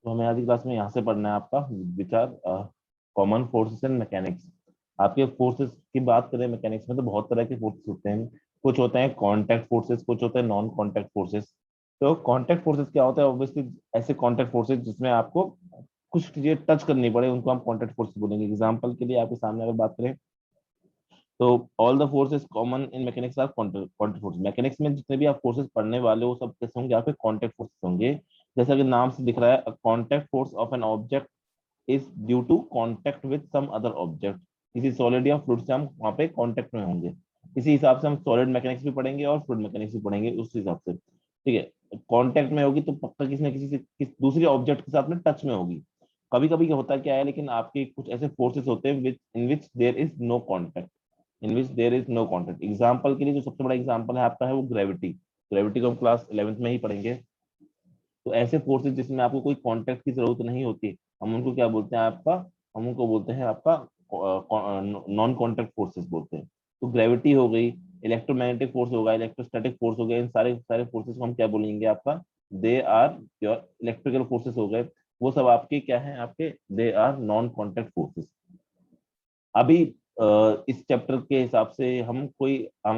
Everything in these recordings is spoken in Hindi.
तो हमें आज की क्लास में यहाँ से पढ़ना है आपका विचार कॉमन फोर्सेस एंड मैकेनिक्स। आपके फोर्सेस की बात करें मैकेनिक्स में तो बहुत तरह के फोर्सेस होते हैं। कुछ होते हैं कांटेक्ट फोर्सेस, कुछ होते हैं नॉन कांटेक्ट फोर्सेस। तो कांटेक्ट फोर्सेस क्या होता है? ऑब्वियसली ऐसे कांटेक्ट फोर्सेस जिसमें आपको कुछ चीजें टच करनी पड़े उनको हम कांटेक्ट फोर्सेस बोलेंगे। एग्जाम्पल के लिए आपके सामने अगर बात करें तो all the forces common in mechanics are contact force. Mechanics में जितने भी आप फोर्सेस पढ़ने वाले हो सब कैसे होंगे? आपके कांटेक्ट फोर्सेस होंगे। जैसा कि नाम से दिख रहा है, contact force of an object is due to contact with some other object. किसी सॉलिड या फ्लूइड से हम वहाँ पे कांटेक्ट में होंगे। इसी हिसाब से हम सॉलिड मैकेनिक्स भी पढ़ेंगे और फ्लूइड मैकेनिक्स भी पढ़ेंगे उस हिसाब से। ठीक है, कांटेक्ट में होगी तो पक्का किसी न किसी से दूसरी ऑब्जेक्ट के साथ में टच में होगी। कभी कभी होता क्या है, लेकिन आपके कुछ ऐसे फोर्सेस होते हैं which in which there is no contact. In which there is no contact example के लिए जो सबसे बड़ा एग्जाम्पल है आपका है वो ग्रेविटी। ग्रेविटी को हम क्लास 11th में ही पढ़ेंगे। तो ऐसे फोर्सेस जिसमें आपको कोई कांटेक्ट की जरूरत नहीं होती, हम उनको क्या बोलते हैं आपका? हम उनको बोलते हैं आपका नॉन कांटेक्ट फोर्सेस बोलते हैं। तो ग्रेविटी हो गई, इलेक्ट्रोमैग्नेटिक फोर्स होगा, इलेक्ट्रोस्टैटिक फोर्स हो गए, इन सारे सारे फोर्सेस को हम क्या बोलेंगे आपका? They are your electrical forces हो गए। वो सब आपके क्या है? आपके they are non contact forces. अभी इस चैप्टर के हिसाब से हम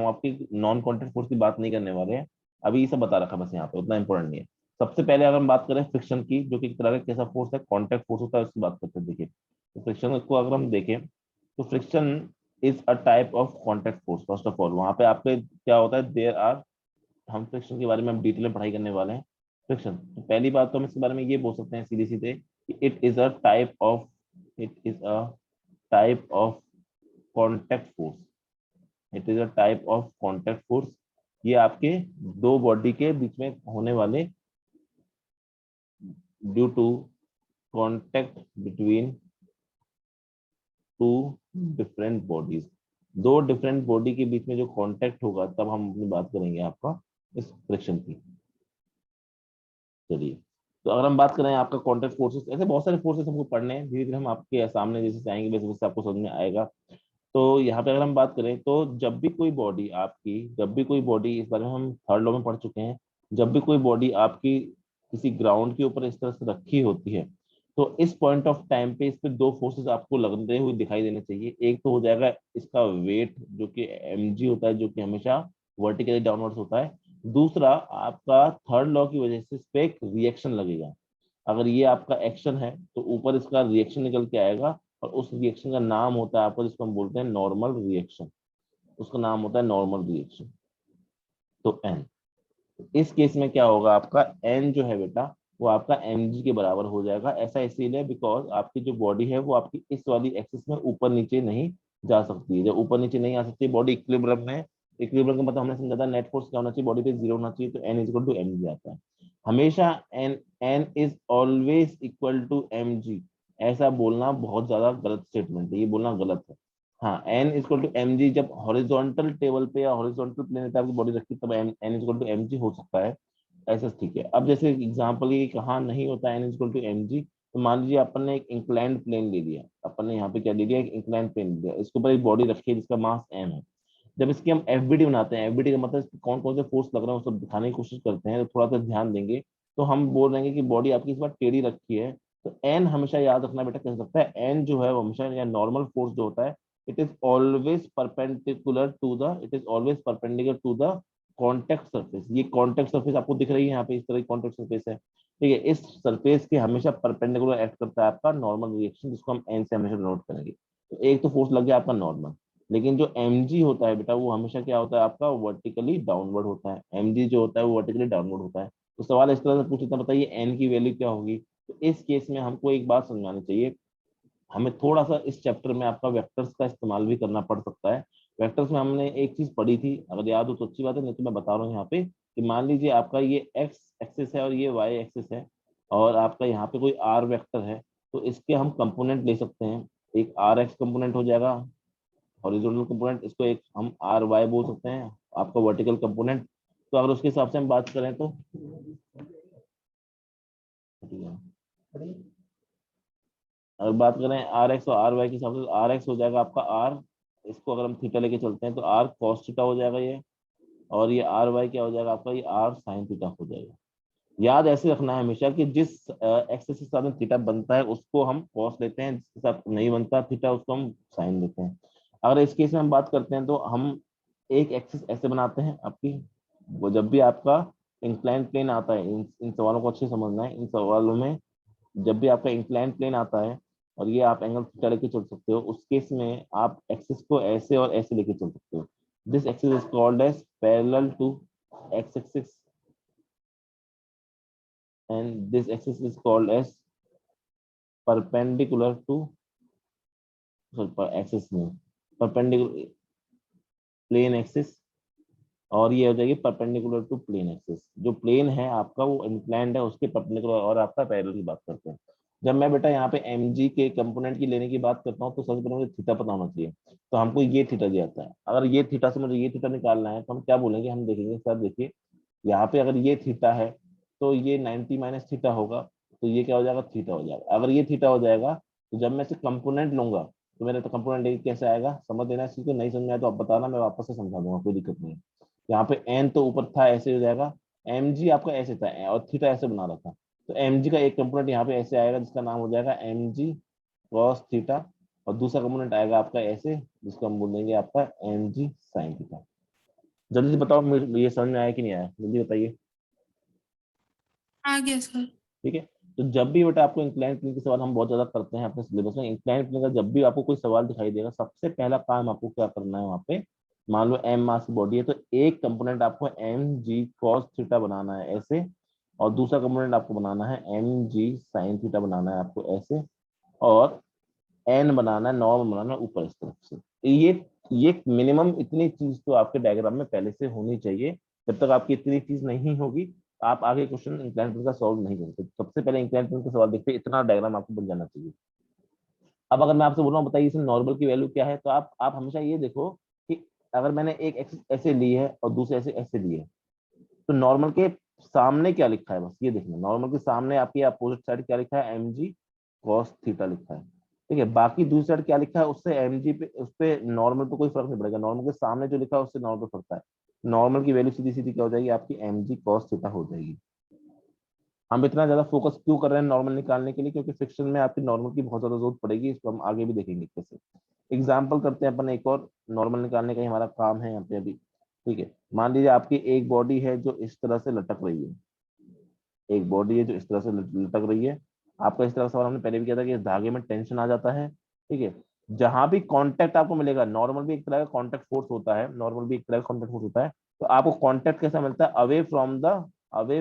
आपकी नॉन कांटेक्ट फोर्स की बात नहीं करने वाले हैं। अभी ये सब बता रखा बस, यहाँ पे उतना इंपॉर्टेंट नहीं है। सबसे पहले अगर हम बात करें फ्रिक्शन की, जो कि एक तरह का कैसा फोर्स है? कांटेक्ट फोर्स होता है, उसकी बात करते हैं। देखिए, तो फ्रिक्शन को अगर हम देखें तो friction is a type of contact force. First of all वहां पे आपके क्या होता है? देयर आर, हम फ्रिक्शन के बारे में हम डिटेल में पढ़ाई करने वाले हैं। फ्रिक्शन, तो पहली बात तो हम इसके बारे में ये बोल सकते हैं सीधे सीधे कि it is a type of contact force. It is a type of contact force. ये आपके दो बॉडी के बीच में होने वाले, due to contact between two different bodies. दो डिफरेंट बॉडी के बीच में जो कांटेक्ट होगा तब हम अपनी बात करेंगे आपका इस फ्रिक्शन की। चलिए, तो अगर हम बात करें आपका कॉन्टेक्ट फोर्सेस, ऐसे बहुत सारे फोर्सेस हमको पढ़ने हैं, धीरे धीरे हम आपके सामने जैसे से आएंगे वैसे वैसे आपको समझ में आएगा। तो यहाँ पे अगर हम बात करें तो जब भी कोई बॉडी, इस बारे में हम थर्ड लॉ में पढ़ चुके हैं, जब भी कोई बॉडी आपकी किसी ग्राउंड के ऊपर इस तरह से रखी होती है तो इस पॉइंट ऑफ टाइम पे इस पे दो फोर्सेस आपको लगते हुए दिखाई देने चाहिए। एक तो हो जाएगा इसका वेट जो कि mg होता है, जो कि हमेशा वर्टिकली डाउनवर्ड्स होता है। दूसरा आपका थर्ड लॉ की वजह से इस पे एक रिएक्शन लगेगा। अगर ये आपका एक्शन है तो ऊपर इसका रिएक्शन निकल के आएगा, और उस रिएक्शन का नाम होता है आपको, जिसको हम बोलते हैं नॉर्मल रिएक्शन। उसका नाम होता है नॉर्मल रिएक्शन। तो एन, इस केस में क्या होगा? आपका एन जो है बेटा वो आपका mg के बराबर हो जाएगा। ऐसा इसीलिए बिकॉज आपकी जो बॉडी है वो आपकी इस वाली एक्सिस में ऊपर नीचे नहीं जा सकती है। जब ऊपर नीचे नहीं आ सकती, बॉडी इक्विलिब्रियम में, इक्विलिब्रियम का मतलब हमने समझा था नेट फोर्स क्या होना चाहिए? बॉडी पे जीरो होना चाहिए। तो N is equal to mg आता है हमेशा। N N is always equal to mg, ऐसा बोलना बहुत ज्यादा गलत स्टेटमेंट है, ये बोलना गलत है। हाँ, N equal to M G जब हॉरिजॉन्टल टेबल पे या हॉरिजॉन्टल प्लेन पे आपकी बॉडी रखी तब N N equal to M G हो सकता है। ऐसा ठीक है। अब जैसे एग्जांपल ये कहाँ नहीं होता N equal to M G, तो मान लीजिए अपन ने एक इंक्लाइंड प्लेन ले लिया, अपन ने यहाँ पे क्या ले लिया? एक इंक्लाइंड प्लेन ले लिया, इसके ऊपर एक बॉडी रखी है जिसका मास एम है। जब इसकी हम एफबीडी बनाते हैं, एफबीडी का मतलब कौन कौन से फोर्स लग रहे हैं वो सब दिखाने की कोशिश करते हैं, तो थोड़ा सा ध्यान देंगे तो हम बोल रहे हैं कि बॉडी आपकी इस बार टेढ़ी रखी है। तो एन हमेशा याद रखना बेटा, कैसे सकता है? एन जो है वो हमेशा, या नॉर्मल फोर्स जो होता है, it is always perpendicular to the contact surface. ये कॉन्टेक्ट सरफेस आपको दिख रही है यहाँ पे, इस तरह की कॉन्टेक्ट सरफेस है। ठीक है, इस सरफेस के हमेशा परपेंडिकुलर एक्ट करता है आपका नॉर्मल रिएक्शन, जिसको हम एन से हमेशा नोट करेंगे। तो एक तो फोर्स लग गया आपका नॉर्मल। लेकिन जो mg होता है बेटा वो हमेशा क्या होता है आपका? वर्टिकली डाउनवर्ड होता है। mg जो होता है वो वर्टिकली डाउनवर्ड होता है। तो सवाल इस तरह से पूछ लेता है, बताइए n की वैल्यू क्या होगी? तो इस केस में हमको एक बात समझानी चाहिए, हमें थोड़ा सा इस चैप्टर में आपका वेक्टर्स का इस्तेमाल भी करना पड़ सकता है। वेक्टर्स में हमने एक चीज पढ़ी थी, अगर याद हो तो अच्छी बात है, नहीं तो मैं बता रहा हूँ यहाँ पे कि मान लीजिए आपका ये एक्स एक्सिस है और ये वाई एक्सिस है, और आपका यहाँ पे कोई आर वेक्टर है। तो इसके हम कंपोनेंट ले सकते हैं। एक आर एक्स कंपोनेंट हो जाएगा हॉरिजॉन्टल कंपोनेंट, इसको एक हम आर वाई बोल सकते हैं आपका वर्टिकल कंपोनेंट। तो अगर उसके हिसाब से हम बात करें तो अगर बात करें आर एक्स और आर वाई के हिसाब से, आर एक्स हो जाएगा आपका आर, इसको अगर हम थीटा लेके चलते हैं तो आर कॉस थीटा हो जाएगा ये, और ये आर वाई क्या हो जाएगा आपका? ये आर साइन थीटा हो जाएगा। याद ऐसे रखना है हमेशा कि जिस एक्सिस के साथ में थीटा बनता है उसको हम कॉस लेते हैं, जिसके साथ नहीं बनता थीटा उसको हम साइन लेते हैं। अगर इस केस में हम बात करते हैं तो हम एक एक्सिस ऐसे बनाते हैं आपकी, वो जब भी आपका इंक्लाइन प्लेन आता है, इन सवालों को अच्छे से समझना है। इन सवालों में जब भी आपका इंक्लाइन प्लेन आता है और ये आप एंगल थीटा लेके चल सकते हो, उस केस में आप एक्सिस को ऐसे और ऐसे लेके चल सकते हो। This axis is called as parallel to X axis and this axis is called as perpendicular to, sorry axis नहीं, perpendicular प्लेन एक्सिस, और ये हो जाएगी परपेंडिकुलर टू प्लेन एक्सिस। जो प्लेन है आपका वो इंक्लाइंड है, उसके परपेंडिकुलर और आपका पैरेलल की बात करते हैं। जब मैं बेटा यहाँ पे mg के कंपोनेंट की लेने की बात करता हूँ तो सबसे पहले मुझे थीटा पता होना चाहिए। तो हमको ये थीटा दिया जाता है, अगर ये थीटा से मुझे ये थीटा निकालना है तो हम क्या बोलेंगे, हम देखेंगे सर देखिए यहाँ पे अगर ये थीटा है तो ये 90 माइनस थीटा होगा, तो ये क्या हो जाएगा, थीटा हो जाएगा। अगर ये थीटा हो जाएगा तो जब मैं इसे कंपोनेंट लूंगा तो मेरा तो कंपोनेंट लेके कैसे आएगा, समझ देना। इस चीज को नहीं समझ में आया तो आप बताना, मैं वापस से समझा दूंगा, कोई दिक्कत नहीं है। यहाँ पे एन तो ऊपर था, ऐसे हो जाएगा। एम जी आपका ऐसे था और थीटा ऐसे बना रहा था, तो एम जी का एक कंपोनेंट यहाँ पे ऐसे आएगा जिसका नाम हो जाएगा एम जी कॉस थीटा, और दूसरा कंपोनेंट आएगा आपका ऐसे जिसको हम बोल देंगे आपका एम जी साइन थीटा। जल्दी से बताओ ये समझ में आया कि नहीं आया, जल्दी बताइए। आ गया सर। ठीक है। तो जब भी बेटा आपको इंक्लाइन प्लेन के सवाल हम बहुत ज्यादा करते हैं अपने सिलेबस में, इंक्लाइन प्लेन का जब भी आपको कोई सवाल दिखाई देगा सबसे पहला काम आपको क्या करना है, वहाँ पे मान लो एम मास की बॉडी है तो एक कंपोनेंट आपको एम जी कॉस थीटा बनाना है ऐसे, और दूसरा कंपोनेंट आपको बनाना है एम जी साइन थीटा बनाना है आपको ऐसे, और एन बनाना है, नॉर्मल बनाना है ऊपर इस तरफ से। ये मिनिमम इतनी चीज तो आपके डायग्राम में पहले से होनी चाहिए। जब तक आपकी इतनी चीज नहीं होगी आप आगे क्वेश्चन इंक्लाइन प्लेन का सॉल्व नहीं करते। सबसे पहले इंक्लाइन प्लेन का सवाल देखते हैं, इतना डायग्राम आपको बन जाना चाहिए। अब अगर मैं आपसे बोल रहा हूँ बताइए इसमें नॉर्मल की वैल्यू क्या है, तो आप हमेशा ये देखो कि अगर मैंने एक एक्सिस ऐसे ली है और दूसरे ऐसे ऐसे ली है, तो नॉर्मल के सामने क्या लिखा है, बस ये देखना। नॉर्मल के सामने आपकी अपोजिट साइड क्या लिखा है, एम जी कॉस थीटा लिखा है। ठीक है, बाकी दूसरी साइड क्या लिखा है, उससे एम जी पे उस पे नॉर्मल पे कोई फर्क नहीं पड़ेगा। नॉर्मल के सामने जो लिखा है उससे नॉर्मल पड़ता है। नॉर्मल की वैल्यू सीधी सीधी क्या हो जाएगी आपकी, एम जी कॉस थीटा हो जाएगी। हम इतना ज्यादा फोकस क्यों कर रहे हैं नॉर्मल निकालने के लिए, क्योंकि फिक्शन में आपकी नॉर्मल की बहुत ज्यादा जरूरत पड़ेगी, इसको हम आगे भी देखेंगे कैसे। एग्जाम्पल करते हैं अपन एक और, नॉर्मल निकालने का ही हमारा काम है यहाँ पे अभी। ठीक है, मान लीजिए आपकी एक बॉडी है जो इस तरह से लटक रही है, एक बॉडी है जो इस तरह से लटक रही है। आपका इस तरह का सवाल हमने पहले भी किया था कि इस धागे में टेंशन आ जाता है। ठीक है, जहां भी कांटेक्ट आपको मिलेगा, नॉर्मल भी एक तरह का कांटेक्ट फोर्स होता है, नॉर्मल भी एक तरह का कांटेक्ट फोर्स होता है, तो आपको कांटेक्ट कैसा मिलता है, अवे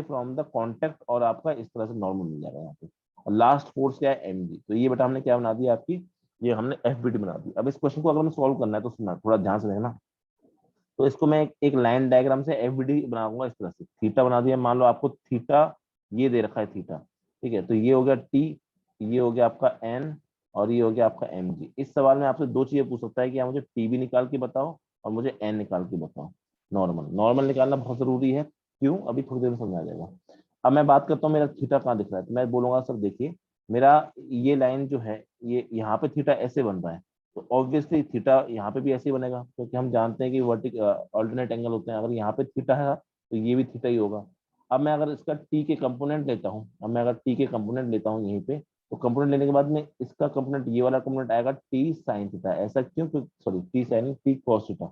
फ्रॉम द कांटेक्ट, और आपका इस तरह से नॉर्मल मिल जाएगा यहाँ पे। और लास्ट फोर्स क्या है, एम जी। तो ये बेटा हमने क्या बना दिया आपकी, ये हमने एफ बी टी बना दी। अब इस क्वेश्चन को अगर हमें सॉल्व करना है तो सुनना थोड़ा ध्यान से देखना। तो इसको मैं एक लाइन डायग्राम से एफबीडी बनाऊंगा, इस तरह से थीटा बना दिया। मान लो आपको थीटा ये दे रखा है थीटा, ठीक है, तो ये हो गया टी, ये हो गया आपका एन, और ये हो गया आपका एम जी। इस सवाल में आपसे दो चीजें पूछ सकता है कि आप मुझे टी भी निकाल के बताओ और मुझे एन निकाल के बताओ। नॉर्मल नॉर्मल निकालना बहुत जरूरी है, क्यों, अभी थोड़ी देर में समझ आ जाएगा। अब मैं बात करता हूँ मेरा थीटा कहाँ दिख रहा है, तो मैं बोलूंगा सर देखिए मेरा ये लाइन जो है ये यहाँ पे थीटा ऐसे बन रहा है, तो ऑब्वियसली थीटा यहाँ पे भी ऐसे ही बनेगा, क्योंकि हम जानते हैं कि वर्टिक ऑल्टरनेट एंगल होते हैं। अगर यहाँ पे थीटा है तो ये भी थीटा ही होगा। अब मैं अगर इसका टी के कंपोनेंट लेता हूँ, अब मैं अगर टी के कंपोनेंट लेता हूँ यहीं पे, तो कंपोनेंट लेने के बाद में इसका कंपोनेंट, ये वाला कंपोनेंट आएगा टी साइन थीटा। ऐसा क्यों, sorry T sine, T cos theta,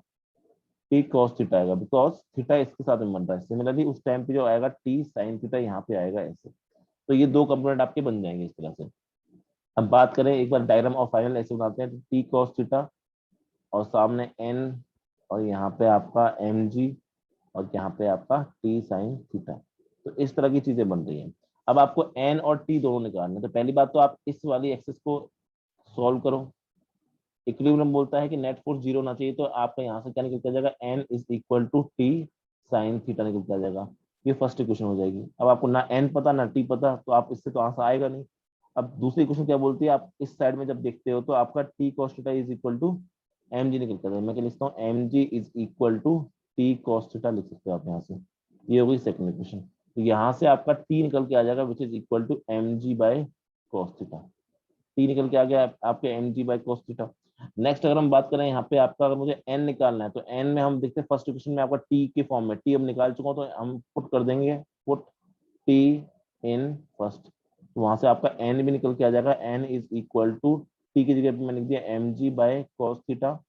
T cos theta आएगा, बिकॉज थीटा इसके साथ में बन रहा है। सिमिलरली उस टाइम पे जो आएगा टी साइन थीटा यहाँ पे आएगा ऐसे। तो ये दो कंपोनेंट आपके बन जाएंगे इस तरह से। अब बात करें एक बार डायग्राम ऑफ फाइनल ऐसे बनाते हैं, तो टी कॉस थीटा और सामने एन, और यहाँ पे आपका एम जी, और यहाँ पे आपका टी साइन थीटा। तो इस तरह की चीजें बन रही हैं। अब आपको एन और टी दोनों निकालने, तो पहली बात तो आप इस वाली एक्सिस को सॉल्व करो। इक्विलिब्रियम बोलता है कि नेट फोर्स जीरो होना चाहिए, तो आपका यहाँ से क्या निकलता जाएगा, N is equal to T sine theta निकलता जाएगा। ये फर्स्ट इक्वेशन हो जाएगी। अब आपको ना एन पता ना टी पता, तो आप इससे तो आंसर आएगा नहीं। अब दूसरी इक्वेशन क्या बोलती है, आप इस साइड में जब देखते हो तो आपका T cos theta is equal to M G निकलता है। मैं क्या लिखता हूँ, M G is equal to T cos theta लिख सकते हो आप यहाँ से। ये हो गई सेकंड इक्वेशन। तो यहाँ से आपका टी निकल के आ जाएगा which is equal to M G by cos theta. T निकल के आ गया आपके M G by cos theta. Next अगर हम बात करें यहाँ पे आपका, अगर मुझे एन निकालना है तो एन में हम देखते हैं फर्स्ट इक्वेशन में आपका टी के फॉर्म में, टी हम निकाल चुका हूँ तो हम पुट कर देंगे पुट टी इन फर्स्ट, तो वहां से आपका एन भी निकल के आ जाएगा, N is equal to T की जगह पे मैंने लिख दिया M G by cos theta,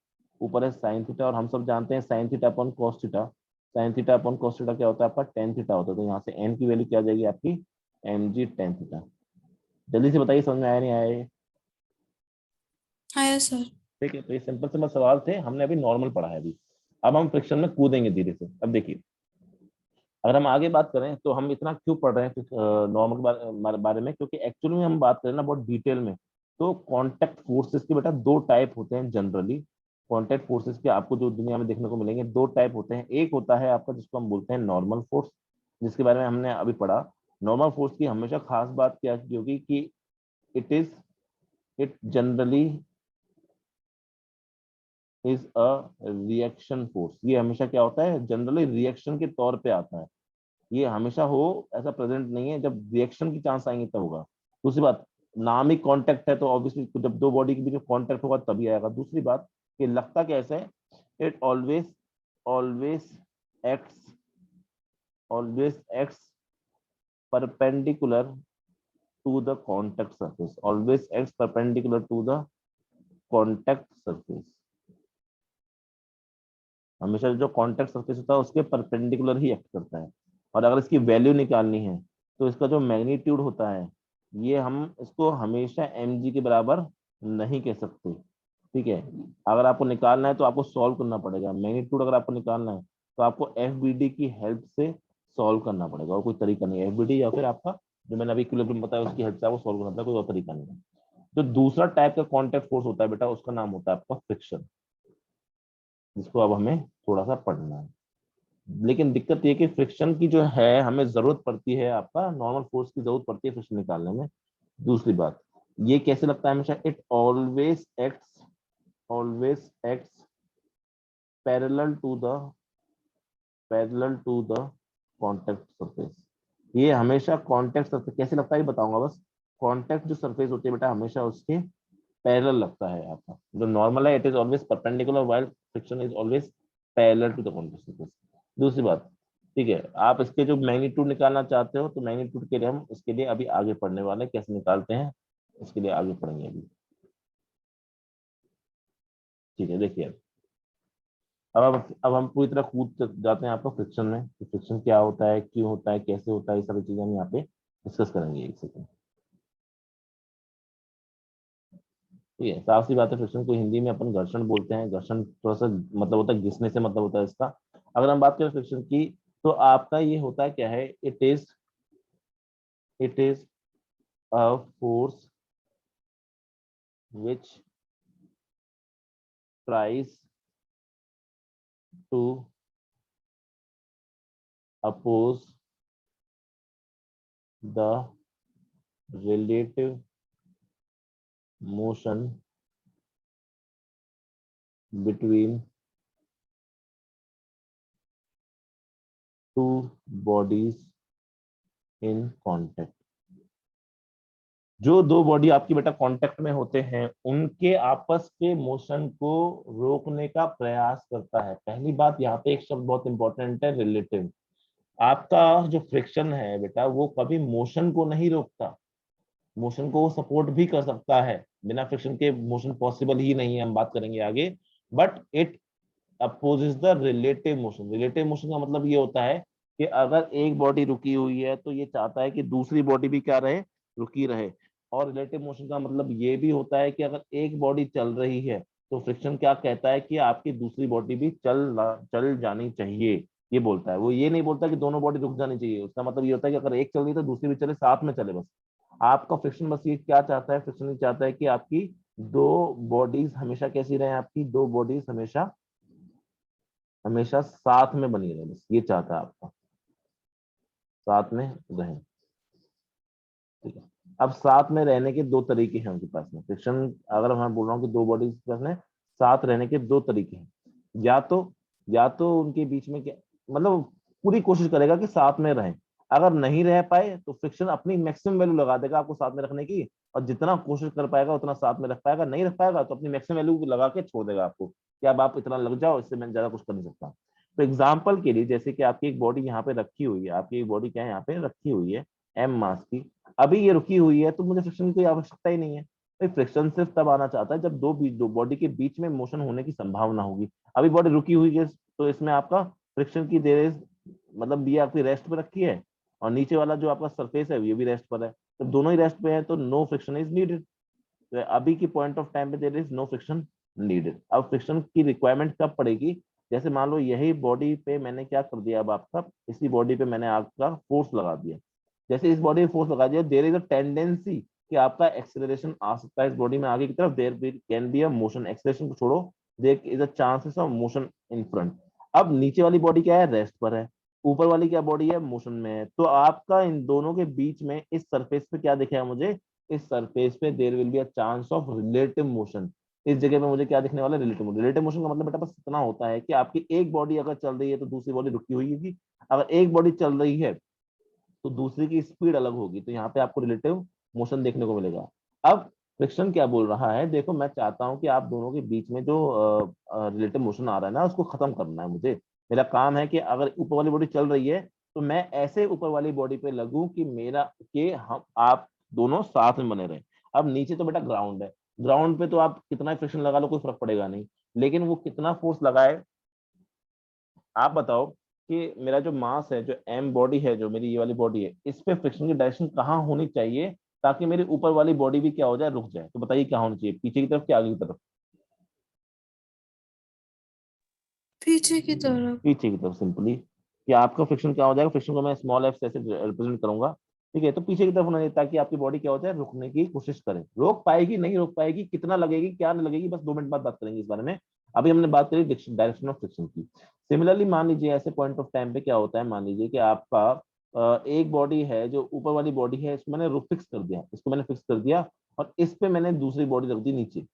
ऊपर है साइन थीटा, और हम सब जानते हैं sine theta upon cos theta, sine theta upon cos theta क्या होता है आपका टेन थीटा होता है, तो यहाँ से एन की वैल्यू क्या आ जाएगी आपकी एम जी टेन थीटा। जल्दी से बताइए समझ में आया नहीं आया ये? आया सर। ठीक है, तो ये सिंपल सिंपल सवाल थे, हमने अभी नॉर्मल पढ़ा है अभी। अब हम फ्रिक्शन में कूदेंगे धीरे से। अब देखिए, अगर हम आगे बात करें तो हम इतना क्यों पढ़ रहे हैं नॉर्मल बारे में, क्योंकि एक्चुअली में हम बात करें ना बहुत डिटेल में, तो कांटेक्ट फोर्सेस के बेटा दो टाइप होते हैं जनरली। कांटेक्ट फोर्सेस के आपको जो दुनिया में देखने को मिलेंगे दो टाइप होते हैं। एक होता है आपका जिसको हम बोलते हैं नॉर्मल फोर्स, जिसके बारे में हमने अभी पढ़ा। नॉर्मल फोर्स की हमेशा खास बात क्या की होगी कि it is it generally is a reaction force. ये हमेशा क्या होता है जनरली रिएक्शन के तौर पे आता है, ये हमेशा हो ऐसा प्रेजेंट नहीं है, जब रिएक्शन की चांस आएंगे तब होगा। दूसरी बात, नाम ही कांटेक्ट है तो ऑब्वियसली जब दो बॉडी के बीच में कांटेक्ट होगा तभी आएगा। दूसरी बात, ये लगता कैसे है, it always always acts always acts perpendicular to the contact surface, always acts perpendicular to the contact surface. हमेशा जो कॉन्टेक्ट सरफेस होता है उसके परपेंडिकुलर ही एक्ट करता है। और अगर इसकी वैल्यू निकालनी है तो इसका जो मैग्नीट्यूड होता है, ये हम इसको हमेशा mg के बराबर नहीं कह सकते। ठीक है, अगर आपको निकालना है तो आपको सॉल्व करना पड़ेगा मैग्नीट्यूड, अगर आपको निकालना है तो आपको एफबीडी की हेल्प से सॉल्व करना पड़ेगा, और कोई तरीका नहीं है। एफबीडी या फिर आपका जो मैंने अभी इक्विलिब्रियम बताया उसकी हेल्प से आपको सॉल्व करना पड़ेगा, कोई और तरीका नहीं है। जो दूसरा टाइप का कॉन्टेक्ट फोर्स होता है बेटा, उसका नाम होता है आपका फ्रिक्शन, जिसको अब हमें थोड़ा सा पढ़ना है। लेकिन दिक्कत ये कि फ्रिक्शन की जो है हमें जरूरत पड़ती है, आपका नॉर्मल फोर्स की जरूरत पड़ती है फ्रिक्शन निकालने में। दूसरी बात, ये कैसे लगता है हमेशा, it always acts parallel to the contact surface. ये हमेशा कॉन्टेक्ट सरफेस कैसे लगता है ये बताऊंगा बस। कॉन्टेक्ट जो सरफेस होती है बेटा हमेशा उसके पैरेलल लगता है आपका, जो नॉर्मल है it is always perpendicular while friction is always parallel to the contact surface. दूसरी बात, ठीक है, आप इसके जो मैग्नीट्यूड निकालना चाहते हो तो मैग्नीट्यूड के लिए हम इसके लिए अभी आगे पढ़ने वाले हैं, कैसे निकालते हैं इसके लिए आगे पढ़ेंगे अभी। ठीक है, देखिए अब हम पूरी तरह कूद जाते हैं आपको फ्रिक्शन में, कि फ्रिक्शन क्या होता है, क्यों होता है, कैसे होता है, ये सारी चीजें हम यहाँ पे डिस्कस करेंगे। एक सेकंड। ठीक है, साफ सी बात है, फ्रिक्शन को हिंदी में अपन घर्षण बोलते हैं। घर्षण थोड़ा सा मतलब होता है घिसने से, मतलब होता है इसका। अगर हम बात करें फ्रिक्शन की, तो आपका ये होता है क्या है, it is a force which tries to oppose the relative motion between two bodies in contact। जो दो बॉडी आपकी बेटा कांटेक्ट में होते हैं उनके आपस के मोशन को रोकने का प्रयास करता है। पहली बात, यहाँ पे एक शब्द बहुत इंपॉर्टेंट है, रिलेटिव। आपका जो फ्रिक्शन है बेटा वो कभी मोशन को नहीं रोकता, मोशन को वो सपोर्ट भी कर सकता है, बिना फ्रिक्शन के मोशन पॉसिबल ही नहीं है, हम बात करेंगे आगे। But it opposes the relative motion. Relative motion का मतलब ये होता है कि अगर एक बॉडी रुकी हुई है तो ये चाहता है कि दूसरी बॉडी भी क्या रहे, रुकी रहे। और रिलेटिव मोशन का मतलब ये भी होता है कि अगर एक बॉडी चल रही है तो फ्रिक्शन क्या कहता है कि आपकी दूसरी बॉडी भी चल जानी चाहिए, ये बोलता है। वो ये नहीं बोलता कि दोनों बॉडी रुक जानी चाहिए, उसका मतलब ये होता है कि अगर एक चल रही है तो दूसरी भी चले, साथ में चले बस। आपका फ्रिक्शन बस ये क्या चाहता है, फ्रिक्शन ये चाहता है कि आपकी दो बॉडीज हमेशा कैसी रहे, आपकी दो बॉडीज हमेशा हमेशा साथ में बनी रहे, बस ये चाहता है आपका साथ में रहे। ठीक है, अब साथ में रहने के दो तरीके हैं उनके पास में। फ्रिक्शन, अगर मैं बोल रहा हूँ कि दो बॉडीज के पास में साथ रहने के दो तरीके हैं, या तो उनके बीच में क्या, मतलब पूरी कोशिश करेगा कि साथ में रहें। अगर नहीं रह पाए तो फ्रिक्शन अपनी मैक्सिमम वैल्यू लगा देगा आपको साथ में रखने की, और जितना कोशिश कर पाएगा उतना साथ में रख पाएगा। नहीं रख पाएगा तो अपनी मैक्सिमम वैल्यू लगा के छोड़ देगा आपको कि अब आप इतना लग जाओ, इससे मैं ज्यादा कुछ कर नहीं सकता। तो एग्जाम्पल के लिए जैसे कि आपकी एक बॉडी यहाँ पे रखी हुई है, आपकी एक बॉडी क्या है यहाँ पे रखी हुई है एम मास की, अभी ये रुकी हुई है, तो मुझे फ्रिक्शन की कोई आवश्यकता ही नहीं है। भाई फ्रिक्शन सिर्फ तब आना चाहता है जब दो बॉडी के बीच में मोशन होने की संभावना होगी। अभी बॉडी रुकी हुई है तो इसमें आपका फ्रिक्शन की देर इज, मतलब ये आपकी रेस्ट पे रखी है और नीचे वाला जो आपका सरफेस है ये भी रेस्ट पर है, तो दोनों ही रेस्ट पे है तो नो फ्रिक्शन इज नीडेड। तो अभी की पॉइंट ऑफ टाइम पे there is no friction needed. अब फ्रिक्शन की रिक्वायरमेंट कब पड़ेगी, जैसे मान लो यही बॉडी पे मैंने क्या कर दिया, अब आपका इसी बॉडी पे मैंने आपका फोर्स लगा दिया, जैसे इस बॉडी पे फोर्स लगा दिया देयर इज अ टेंडेंसी कि आपका एक्सेलरेशन आ सकता है इस बॉडी में आगे की तरफ, there can be a motion, acceleration को छोड़ो, there is a chances of motion in front. अब नीचे वाली बॉडी क्या है, रेस्ट पर है, ऊपर वाली क्या बॉडी है, मोशन में है, तो आपका इन दोनों के बीच में इस सरफेस पे क्या दिखेगा मुझे, इस सरफेस पे there will be a chance of relative motion. इस जगह पे मुझे क्या दिखने वाला है, रिलेटिव मोशन। रिलेटिव मोशन का मतलब बेटा बस इतना होता है कि आपकी एक बॉडी अगर चल रही है तो दूसरी बॉडी रुकी हुई होगी, अगर एक बॉडी चल रही है तो दूसरे की स्पीड अलग होगी, तो यहाँ पे आपको रिलेटिव मोशन देखने को मिलेगा। अब फ्रिक्शन क्या बोल रहा है, देखो मैं चाहता हूँ कि आप दोनों के बीच में जो रिलेटिव मोशन आ रहा है ना उसको खत्म करना है मुझे। मेरा काम है कि अगर ऊपर वाली बॉडी चल रही है तो मैं ऐसे ऊपर वाली बॉडी पे लगूं कि मेरा कि हम आप दोनों साथ में बने रहे। अब नीचे तो बेटा ग्राउंड है, ग्राउंड पे तो आप कितना फ्रिक्शन लगा लो कोई फर्क पड़ेगा नहीं, लेकिन वो कितना फोर्स लगाए आप बताओ कि मेरा जो मास है, जो एम बॉडी है, जो मेरी ये वाली बॉडी है, इस पे फ्रिक्शन की डायरेक्शन कहाँ होनी चाहिए ताकि मेरी ऊपर वाली बॉडी भी क्या हो जाए, रुक जाए। तो बताइए क्या होनी चाहिए, पीछे की तरफ क्या आगे की तरफ? पीछे की तरफ। पीछे की तरफ। सिंपली कि आपका फ्रिक्शन क्या हो जाएगा, फ्रिक्शन को मैं स्मॉल एफ से ऐसे रिप्रेजेंट करूंगा, ठीक है, तो पीछे की तरफ होना चाहिए ताकि आपकी बॉडी क्या हो जाए, रुकने की कोशिश करे। रोक पाएगी नहीं रोक पाएगी, कितना लगेगी क्या नहीं लगेगी, बस 2 मिनट बाद बात करेंगे इस बारे में। अभी हमने बात करी डायरेक्शन ऑफ फ्रिक्शन की। सिमिलरली मान लीजिए ऐसे पॉइंट ऑफ टाइम पे क्या होता है, मान लीजिए कि आपका एक बॉडी है, जो ऊपर वाली बॉडी है इसको मैंने फिक्स कर दिया, इसको मैंने फिक्स कर दिया और इस पे मैंने दूसरी बॉडी रख दी नीचे,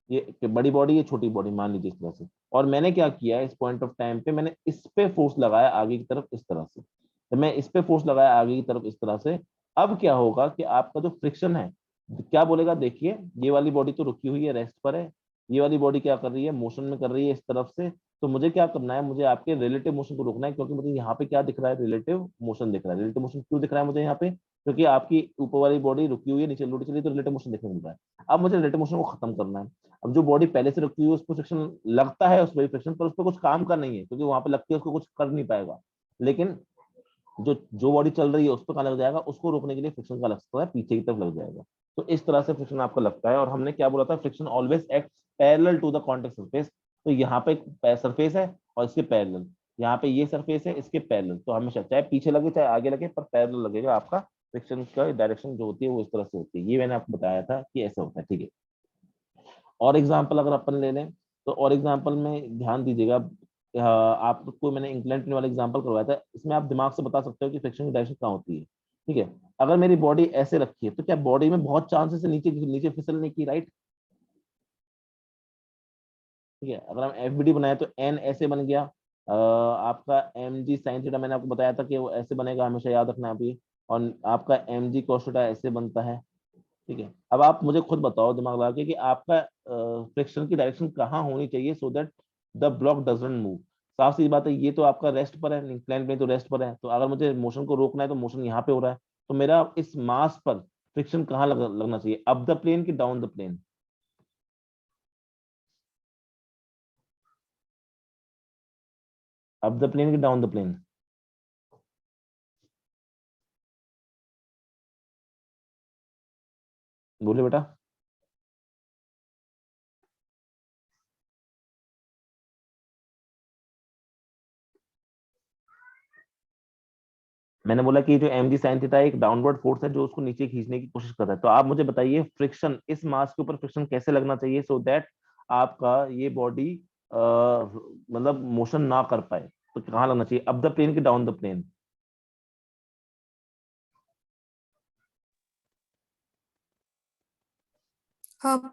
ये बड़ी बॉडी, ये छोटी बॉडी मान लीजिए इस तरह से, और मैंने क्या किया इस पॉइंट ऑफ टाइम पे, मैंने इस पे फोर्स लगाया आगे की तरफ इस तरह से, तो मैं इस पे फोर्स लगाया आगे की तरफ इस तरह से। अब क्या होगा कि आपका जो फ्रिक्शन है क्या बोलेगा, देखिए ये वाली बॉडी तो रुकी हुई है, रेस्ट पर है, ये वाली बॉडी क्या कर रही है, मोशन में कर रही है इस तरफ से, तो मुझे क्या करना है, मुझे आपके रिलेटिव मोशन को रोकना है, क्योंकि मुझे यहाँ पे क्या दिख रहा है, रिलेटिव मोशन दिख रहा है। रिलेटिव मोशन क्यों दिख रहा है मुझे यहाँ पे, क्योंकि आपकी ऊपर वाली बॉडी रुकी हुई है, नीचे लोडी चली, तो रिलेटिव मोशन देखने को मिल रहा है। अब मुझे रिलेटिव मोशन को खत्म करना है। अब जो बॉडी पहले से रखी हुई है उस पर फ्रिक्शन लगता है, उस पर फ्रिक्शन, पर उस पर कुछ काम का नहीं है, क्योंकि वहां पे लगती है उसको कुछ कर नहीं पाएगा। लेकिन जो जो बॉडी चल रही है उस पर कहाँ लग जाएगा, उसको रोकने के लिए फ्रिक्शन का लग सकता है, पीछे की तरफ लग जाएगा। तो इस तरह से फ्रिक्शन आपका लगता है। और हमने क्या बोला था, friction always act parallel to the contact surface. तो यहाँ पे सरफेस है और इसके पैरेलल, यहाँ पे ये सरफेस है इसके पैरेलल, तो हमेशा चाहे पीछे लगे चाहे आगे लगे पर पैरेलल लगेगा आपका। फ्रिक्शन का डायरेक्शन जो होती है वो इस तरह से होती है, ये मैंने आपको बताया था कि ऐसा होता है, ठीक है। और एग्जाम्पल अगर अपन ले लें तो और एग्जाम्पल में ध्यान दीजिएगा, आपको मैंने इंक्लाइन वाला एग्जाम्पल करवाया था, इसमें आप दिमाग से बता सकते हो कि फ्रिक्शन की डायरेक्शन कहाँ होती है, ठीक है। अगर मेरी बॉडी ऐसे रखी है तो क्या बॉडी में बहुत चांसेस है नीचे नीचे फिसलने की, राइट? ठीक है, अगर हम एफबीडी बनाए तो एन ऐसे बन गया, आपका एम जी साइन थीटा मैंने आपको बताया था कि वो ऐसे बनेगा, हमेशा याद रखना अभी। और आपका एम जी कॉस थीटा ऐसे बनता है, ठीक है। अब आप मुझे खुद बताओ दिमाग लगा के कि आपका फ्रिक्शन की डायरेक्शन कहाँ होनी चाहिए so that the block doesn't move. साफ सी बात है, ये तो आपका रेस्ट पर है, इंक्लाइन प्लेन तो रेस्ट पर है, तो अगर मुझे मोशन को रोकना है तो मोशन यहाँ पे हो रहा है, तो मेरा इस मास पर फ्रिक्शन कहाँ लगना चाहिए, अप द प्लेन की down the plane? Up the plane की डाउन द प्लेन? बोले बेटा। मैंने बोला कि जो एम जी साइन थीटा एक डाउनवर्ड फोर्स है जो उसको नीचे खींचने की कोशिश कर रहा है, तो आप मुझे बताइए फ्रिक्शन, इस मास के ऊपर फ्रिक्शन कैसे लगना चाहिए सो दैट आपका ये बॉडी मतलब मोशन ना कर पाए, तो कहाँ लगना चाहिए, अप द प्लेन की down the plane? Up.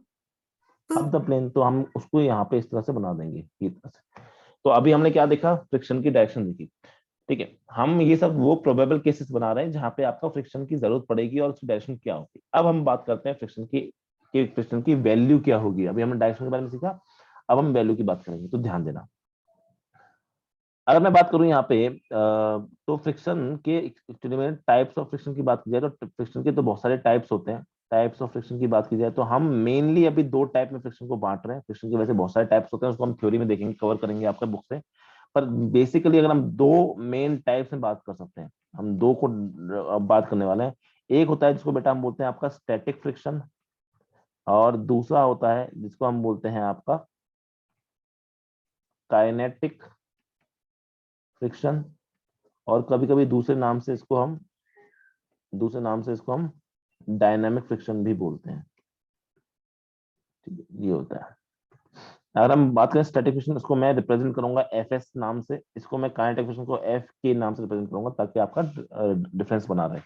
Up the plane, तो हम उसको यहाँ पे इस तरह से बना देंगे, इस तरह से। तो अभी हमने क्या देखा, फ्रिक्शन की डायरेक्शन देखी, ठीक है। हम ये सब वो प्रोबेबल केसेस बना रहे हैं जहां पे आपका फ्रिक्शन की जरूरत पड़ेगी और उसकी डायरेक्शन क्या होगी। अब हम बात करते हैं फ्रिक्शन की कि फ्रिक्शन की वैल्यू क्या होगी। अभी हमने डायरेक्शन के बारे में सीखा, अब हम वैल्यू की बात करेंगे, तो ध्यान देना। अगर मैं बात करूं यहाँ पे तो फ्रिक्शन के एक्चुअली में टाइप्स ऑफ फ्रिक्शन की बात की जाए तो फ्रिक्शन के तो बहुत सारे टाइप्स होते हैं। टाइप्स ऑफ फ्रिक्शन की बात की जाए तो हम मेनली अभी दो टाइप में फ्रिक्शन को बांट रहे हैं। फ्रिक्शन के वैसे बहुत सारे टाइप्स होते हैं, उसको हम थ्योरी में देखेंगे, कवर करेंगे आपका बुक से। पर बेसिकली अगर हम दो मेन टाइप्स में बात कर सकते हैं, हम दो को बात करने वाले हैं। एक होता है जिसको बेटा हम बोलते हैं आपका स्टैटिक फ्रिक्शन, और दूसरा होता है जिसको हम बोलते हैं आपका काइनेटिक फ्रिक्शन, और कभी कभी दूसरे नाम से इसको हम डायनामिक फ्रिक्शन भी बोलते हैं। ठीक है, ये होता है। अगर हम बात करें स्टैटिक फ्रिक्शन, इसको मैं रिप्रेजेंट करूंगा एफ एस नाम से, इसको मैं काइनेटिक फ्रिक्शन को एफ के नाम से रिप्रेजेंट करूंगा, ताकि आपका डिफरेंस बना रहे।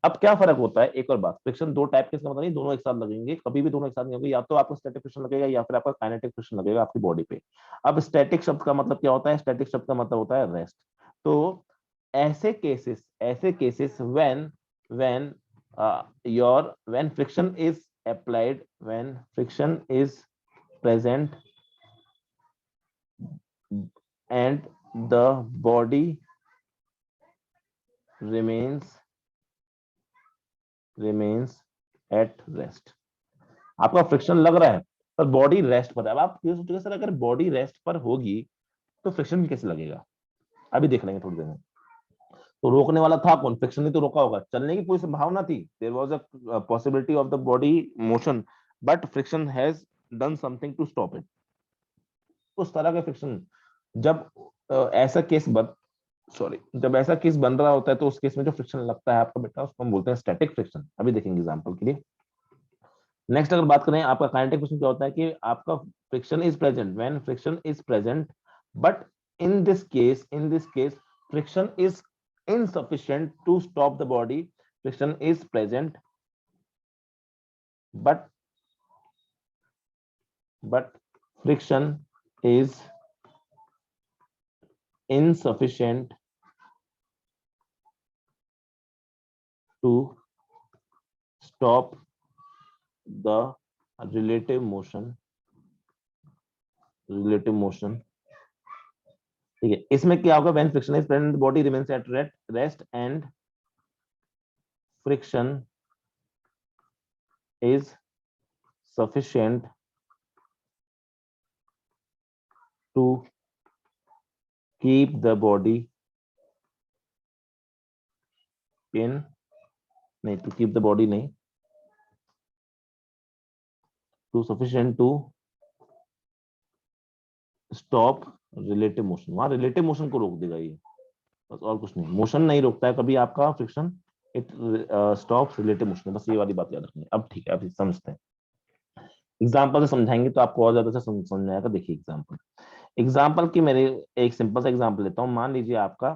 अब क्या फर्क होता है, एक और बात, फ्रिक्शन दो टाइप के, इसका मतलब नहीं दोनों एक साथ लगेंगे, कभी भी दोनों एक साथ नहीं होंगे, या तो आपको स्टैटिक फ्रिक्शन लगेगा या फिर आपका काइनेटिक फ्रिक्शन लगेगा आपकी बॉडी पे। अब स्टैटिक शब्द का मतलब क्या होता है, स्टैटिक शब्द का मतलब होता है रेस्ट। तो ऐसे cases when when friction is applied, when friction is present and the body remains at rest। आपका फ्रिक्शन लग रहा है पर बॉडी रेस्ट पर है। अब आप ये सोचोगे सर अगर बॉडी रेस्ट पर होगी तो फ्रिक्शन कैसे लगेगा, अभी देख लेंगे थोड़ी देर में। तो रोकने वाला था कौन, फ्रिक्शन ने तो रोका होगा, चलने की पूरी संभावना थी, there was a possibility of the body motion, but friction has done something to stop it. उस तरह का फ्रिक्शन जब ऐसा केस बन सॉरी जब ऐसा केस बन रहा होता है तो उस केस में जो फ्रिक्शन लगता है आपका बेटा, उसको हम बोलते हैं स्टैटिक फ्रिक्शन। अभी देखेंगे एग्जांपल के लिए। नेक्स्ट अगर बात करें आपका काइनेटिक फ्रिक्शन, क्या होता है कि आपका friction is present, when friction is present, but in this case friction is insufficient to stop the body। friction is present but friction is insufficient to stop the relative motion। ठीक है, इसमें क्या होगा, when friction is present the body remains at rest and friction is sufficient to keep the body in नहीं to keep the body नहीं to sufficient to stop relative motion। वहां रिलेटिव मोशन को रोक देगा ये, बस और कुछ नहीं। मोशन नहीं रोकता है कभी आपका friction, it stops relative motion, बस ये वाली बात याद रखनी है। अब ठीक है, अब समझते हैं, एग्जांपल से समझाएंगे तो आपको और ज्यादा से समझ में आएगा। देखिए एग्जांपल की मेरे एक सिंपल सा एग्जांपल लेता हूँ। मान लीजिए आपका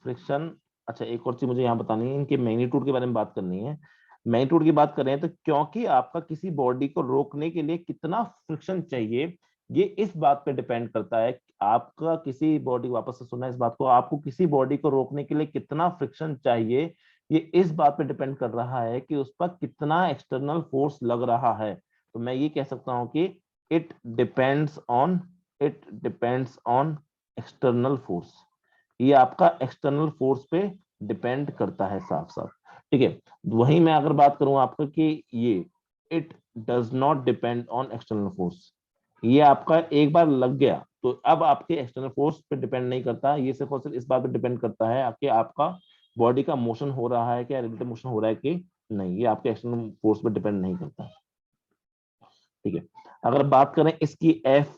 फ्रिक्शन, अच्छा एक और चीज मुझे यहाँ बतानी है, इनके मैग्नीट्यूड के बारे में बात करनी है। मैग्नीट्यूड की बात कर रहे हैं तो क्योंकि आपका किसी बॉडी को रोकने के लिए कितना फ्रिक्शन चाहिए, ये इस बात पे डिपेंड करता है आपका किसी बॉडी, वापस से सुना इस बात को, आपको किसी बॉडी को रोकने के लिए कितना फ्रिक्शन चाहिए, ये इस बात पे डिपेंड कर रहा है कि उस पर कितना एक्सटर्नल फोर्स लग रहा है। तो मैं ये कह सकता हूं कि it depends on external force. ये आपका एक्सटर्नल फोर्स पे डिपेंड करता है साफ साफ। ठीक है, वहीं मैं अगर बात करूं आपका कि ये it does not depend on external force, ये आपका एक बार लग गया तो अब आपके एक्सटर्नल फोर्स पे डिपेंड नहीं करता, ये सिर्फ और सिर्फ इस बात पे डिपेंड करता है कि आपका बॉडी का मोशन हो रहा है क्या, रिलेटिव मोशन हो रहा है कि नहीं, ये आपके एक्सटर्नल फोर्स पे डिपेंड नहीं करता। ठीक है, अगर बात करें इसकी एफ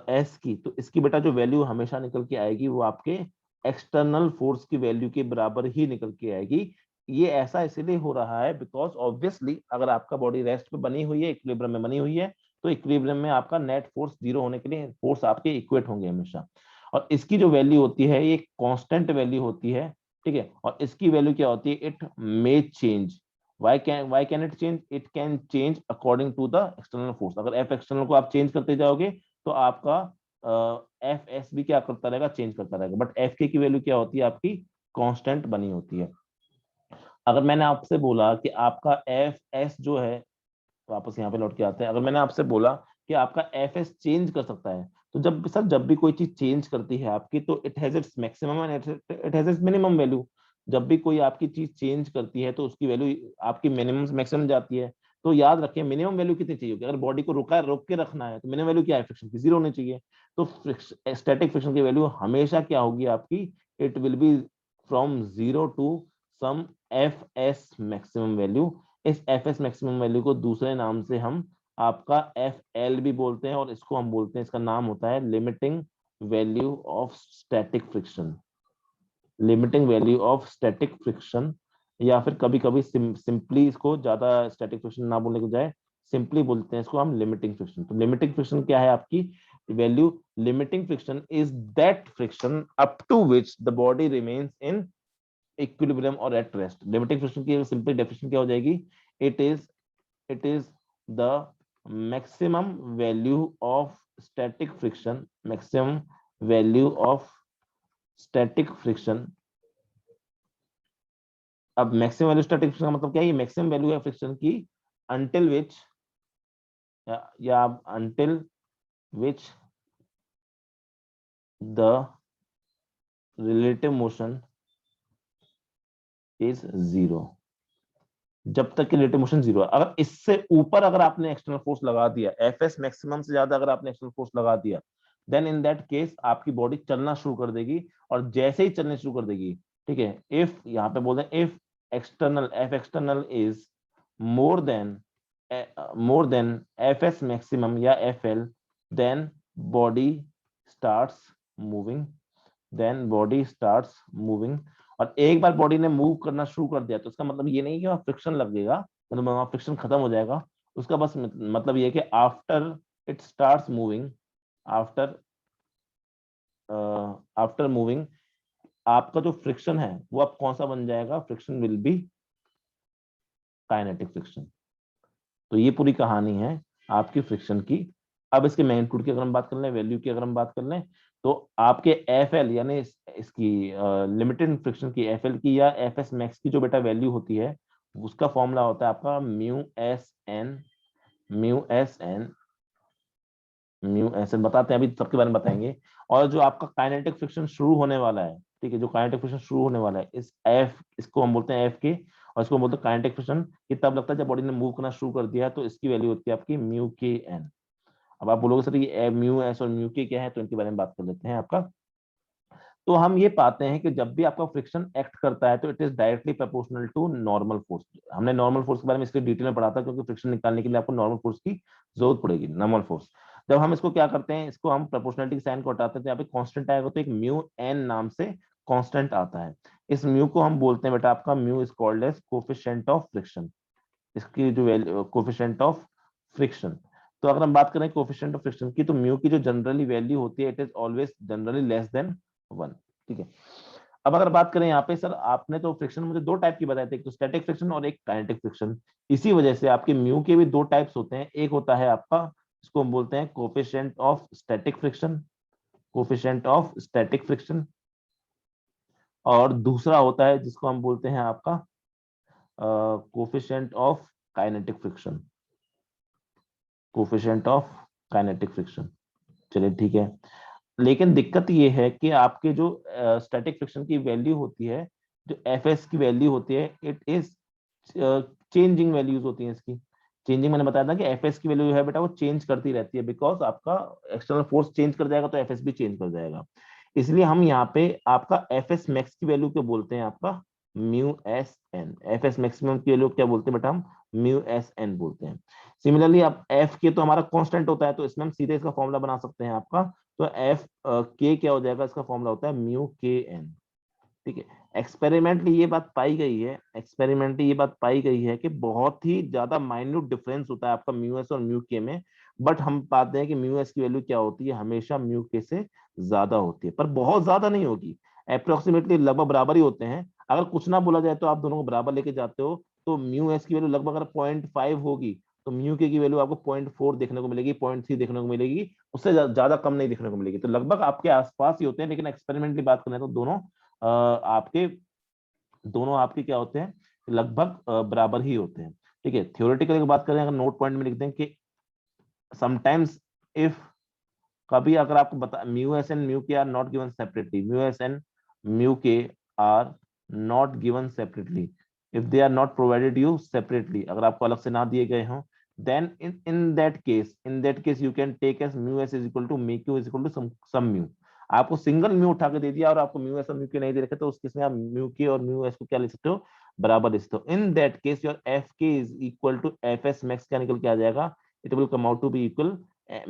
एस की, तो इसकी बेटा जो वैल्यू हमेशा निकल के आएगी वो आपके एक्सटर्नल फोर्स की वैल्यू के बराबर ही निकल के आएगी। ये ऐसा इसलिए हो रहा है बिकॉज ऑब्वियसली अगर आपका बॉडी रेस्ट पे बनी हुई है, इक्विलिब्रियम में बनी हुई है, तो इक्विलिब्रियम में आपका नेट फोर्स जीरो होने के लिए फोर्स आपके इक्वेट होंगे हमेशा। और इसकी जो वैल्यू होती है ये कांस्टेंट वैल्यू होती है। ठीक है, और इसकी वैल्यू क्या होती है, it may change. why can it change, it can change according to the external force। अगर f एक्सटर्नल को आप चेंज करते जाओगे तो आपका एफ एस भी क्या करता रहेगा, चेंज करता रहेगा, बट एफ के की वैल्यू क्या होती है, आपकी कांस्टेंट बनी होती है। अगर मैंने आपसे बोला कि आपका एफ एस जो है, वापस यहाँ पे लौट के आते हैं, अगर मैंने आपसे बोला कि आपका एफ एस चेंज कर सकता है, तो जब भी कोई चीज चेंज करती है आपकी, तो it has its maximum and it has its minimum value. जब भी कोई आपकी चीज चेंज करती है तो उसकी वैल्यू आपकी मिनिमम से मैक्सिमम जाती है। तो याद रखिए मिनिमम वैल्यू कितनी चाहिए होगी, अगर बॉडी को रोक के रखना है तो मिनिमम वैल्यू क्या है, फ्रिक्शन की 0 होनी चाहिए। तो स्टैटिक फ्रिक्शन की वैल्यू हमेशा क्या होगी आपकी, it will be from 0 to some F S maximum value. इस एफ एस मैक्सिमम वैल्यू को दूसरे नाम से हम आपका एफ एल भी बोलते हैं, और इसको हम बोलते हैं, इसका नाम होता है limiting value of static friction. Limiting value of static friction, या फिर कभी कभी सिंपली इसको ज्यादा स्टैटिक फ्रिक्शन ना बोलने के बजाय सिंपली बोलते हैं इसको हम लिमिटिंग फ्रिक्शन। तो लिमिटिंग फ्रिक्शन क्या है आपकी value, limiting friction is that friction up to which the body remains in equilibrium और एट रेस्ट। लिमिटिंग फ्रिक्शन की सिंपली डेफिनेशन क्या हो जाएगी, it is the maximum value of static friction, maximum value of static friction। अब मैक्सिमम वैल्यू स्टैटिक फ्रिक्शन का मतलब क्या है, ये मैक्सिमम वैल्यू है फ्रिक्शन की until which या until which the relative motion is 0। जब तक कि रिलेटिव मोशन 0 है। अगर इससे ऊपर अगर आपने एक्सटर्नल फोर्स लगा दिया, एफ एस मैक्सिमम से ज्यादा अगर आपने एक्सटर्नल फोर्स लगा दिया, देन इन दैट केस आपकी बॉडी चलना शुरू कर देगी। और जैसे ही चलने शुरू कर देगी, ठीक है, इफ यहाँ पे बोल रहे हैं if external F external is more than F S maximum या F l, then body starts moving, then body starts moving. और एक बार बॉडी ने मूव करना शुरू कर दिया तो इसका मतलब ये नहीं कि वहां फ्रिक्शन लग जाएगा, मतलब वहां फ्रिक्शन खत्म हो जाएगा। उसका बस मतलब ये है कि after it starts moving, after after moving आपका जो फ्रिक्शन है वो अब कौन सा बन जाएगा, friction will be kinetic friction. तो ये पूरी कहानी है आपकी फ्रिक्शन की। अब इसके मैग्नीट्यूड की अगर हम बात कर लें, वैल्यू की अगर हम बात कर लें, तो आपके एफ एल यानी इसकी लिमिटेड फ्रिक्शन की एफ एल की या एफ एस मैक्स की जो बेटा वैल्यू होती है, उसका फॉर्मूला होता है आपका mu S N. Mu S N बताते हैं, अभी सबके बारे में बताएंगे। और जो आपका काइनेटिक फ्रिक्शन शुरू होने वाला है, ठीक है, जो काइनेटिक फ्रिक्शन शुरू होने वाला है इस एफ, इसको हम बोलते हैं एफ के, और इसको बोलते हैं काइनेटिक फ्रिक्शन। ये तब लगता है जब बॉडी ने मूव करना शुरू कर दिया है, तो इसकी वैल्यू होती है आपकी म्यू के एन। अब आप बोलोगे सर ये म्यू एस और म्यू के क्या है, तो इनके बारे में बात कर लेते हैं आपका। तो हम ये पाते हैं कि जब भी आपका फ्रिक्शन एक्ट करता है तो it is directly proportional to normal force. हमने नॉर्मल फोर्स के बारे में इसके डिटेल में पढ़ा था, क्योंकि फ्रिक्शन निकालने के लिए आपको नॉर्मल फोर्स की जरूरत पड़ेगी, नॉर्मल फोर्स। जब हम इसको क्या करते हैं, इसको हम प्रोपोर्शनलिटी साइन को हटाते हैं, तो यहाँ पे कांस्टेंट आएगा, तो एक म्यू एन नाम से कांस्टेंट आता है। इस म्यू को हम बोलते हैं बेटा, आपका mu is called as coefficient of friction. इसकी जो वैल्यू कोफिशिएंट ऑफ फ्रिक्शन, तो अगर हम बात करें कोफिशिएंट ऑफ फ्रिक्शन की, तो म्यू की जो जनरली वैल्यू होती है, it is always generally less than 1। ठीक है। अब अगर बात करें यहाँ पे, सर आपने तो फ्रिक्शन मुझे दो टाइप की बताए थे, एक तो स्टैटिक फ्रिक्शन और एक काइनेटिक फ्रिक्शन। इसी वजह से आपके म्यू के भी दो टाइप्स होते हैं। एक होता है आपका, इसको हम बोलते हैं coefficient of static friction, coefficient of static friction. और दूसरा होता है जिसको हम बोलते हैं आपका coefficient of kinetic friction, coefficient of kinetic friction. चलिए ठीक है। लेकिन दिक्कत ये है कि आपके जो स्टैटिक फ्रिक्शन की वैल्यू होती है, जो एफ एस की वैल्यू होती है, इट इज चेंजिंग वैल्यूज होती है इसकी। चेंजिंग मैंने बताया था कि एफ एस की वैल्यू है बेटा, वो चेंज करती रहती है, बिकॉज आपका एक्सटर्नल फोर्स चेंज कर जाएगा तो एफ एस भी चेंज कर जाएगा। इसलिए हम यहाँ पे आपका एफ एस मैक्स की वैल्यू क्या बोलते हैं, आपका mu S N. F S maximum की वैल्यू क्या बोलते हैं बेटा, हम म्यू एस एन बोलते हैं। सिमिलरली अब एफ के तो हमारा कांस्टेंट होता है, तो इसमें हम सीधे इसका फॉर्मूला बना सकते हैं आपका। तो एफ के क्या हो जाएगा, इसका फॉर्मूला होता है म्यू के एन। ठीक है। एक्सपेरिमेंटली ये बात पाई गई है, एक्सपेरिमेंटली ये बात पाई गई है कि बहुत ही ज्यादा माइन्यूट डिफरेंस होता है आपका म्यू एस और म्यू के में। बट हम पाते हैं कि म्यू एस की वैल्यू क्या होती है, हमेशा म्यू के से ज्यादा होती है, पर बहुत ज्यादा नहीं होगी। अप्रोक्सीमेटली लगभग बराबर ही होते हैं। अगर कुछ ना बोला जाए तो आप दोनों को बराबर लेके जाते हो, तो म्यू एस की वैल्यू लगभग अगर 0.5 होगी, तो म्यू के की वैल्यू आपको 0.4 देखने को मिलेगी, 0.3 देखने को मिलेगी, उससे ज्यादा कम नहीं देखने को मिलेगी। तो लगभग आपके आसपास ही होते हैं। लेकिन एक्सपेरिमेंटली बात करें तो आपके दोनों आपके क्या होते हैं, लगभग बराबर ही होते हैं। ठीक है। थ्योरेटिकली बात करें, अगर नोट पॉइंट में लिख दें कि समटाइम्स इफ कभी अगर आपको बता mu s and mu k are not given separately, mu s and mu k are not given separately, if they are not provided you separately, अगर आपको अलग से ना दिए गए हों, then in that case you can take as mu s is equal to mu q is equal to some mu। आपको सिंगल म्यू उठा के दे दिया और आपको म्यू एस और म्यू के नहीं दे रखे, तो उस केस में आप म्यू के और म्यू एस को क्या लिख सकते हो, बराबर लिख सकते हो। In that case your F k is equal to F S max, क्या निकल के आ जाएगा, it will come out to be equal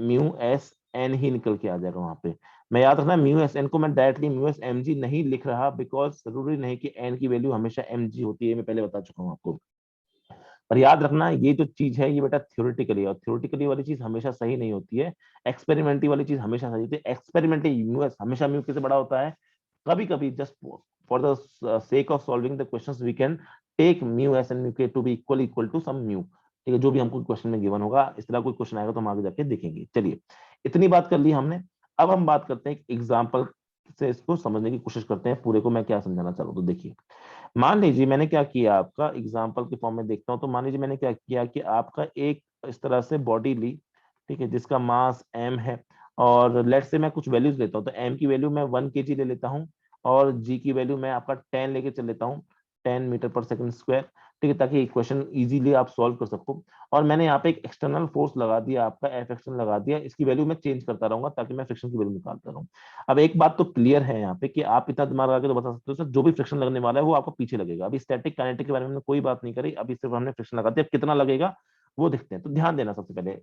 mu S N ही निकल के आ जाएगा वहां पे। मैं याद रखना म्यू एस एन को मैं directly mu S M G नहीं लिख रहा, बिकॉज जरूरी नहीं कि एन की वैल्यू हमेशा एम जी होती है, मैं पहले बता चुका हूँ आपको। पर याद रखना ये जो चीज है ये बेटा थ्योरेटिकली, और थ्योरेटिकली वाली चीज हमेशा सही नहीं होती है, एक्सपेरिमेंटली वाली चीज हमेशा सही होती है। एक्सपेरिमेंटली म्यूएस हमेशा म्यू के से बड़ा होता है, कभी कभी just for the sake of solving the questions we can take mu s and mu k to be equal to some mu. ठीक है, जो भी हमको क्वेश्चन में गिवन होगा, इस तरह कोई क्वेश्चन आएगा तो हम आगे जाके देखेंगे। चलिए इतनी बात कर ली हमने, अब हम बात करते हैं एक एग्जाम्पल से इसको समझने की कोशिश करते हैं पूरे को मैं क्या समझाना चाह रहा हूँ। तो देखिए मान लीजिए मैंने क्या किया, आपका एग्जाम्पल के फॉर्म में देखता हूं, तो मान लीजिए मैंने क्या किया कि आपका एक इस तरह से बॉडी ली, ठीक है, जिसका मास m है, और लेट से मैं कुछ वैल्यूज लेता हूं, तो m की वैल्यू मैं 1 kg ले लेता हूं, और g की वैल्यू मैं आपका 10 लेके चल लेता हूं, 10 मीटर पर सेकंड स्क्वायर, ठीक है, ताकि इक्वेशन इजीली आप सॉल्व कर सको। और मैंने यहाँ पे एक एक्सटर्नल फोर्स लगा दिया, आपका एफ एक्सटर्नल लगा दिया, इसकी वैल्यू मैं चेंज करता रहूंगा ताकि मैं फ्रिक्शन की वैल्यू निकालता रहूं। अब एक बात तो क्लियर है यहाँ पे कि आप इतना दिमाग लगा के तो बता सकते हो सर, जो भी फ्रिक्शन लगने वाला है वो आपको पीछे लगेगा। अभी स्टैटिक काइनेटिक के बारे में हमने कोई बात नहीं करी, अभी सिर्फ हमने फ्रिक्शन लगा दिया, अब कितना लगेगा वो देखते हैं। तो ध्यान देना सबसे पहले,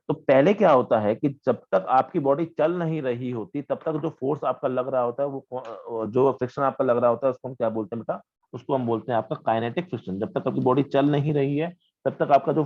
तो पहले क्या होता है कि जब तक आपकी बॉडी चल नहीं रही होती तब तक जो फोर्स आपका लग रहा होता है, वो जो फ्रिक्शन आपका लग रहा होता है उसको हम क्या बोलते हैं बेटा, उसको हम बोलते हैं आपका काइनेटिक फ्रिक्शन। जब तक आपकी बॉडी चल नहीं रही है तब तक आपका जो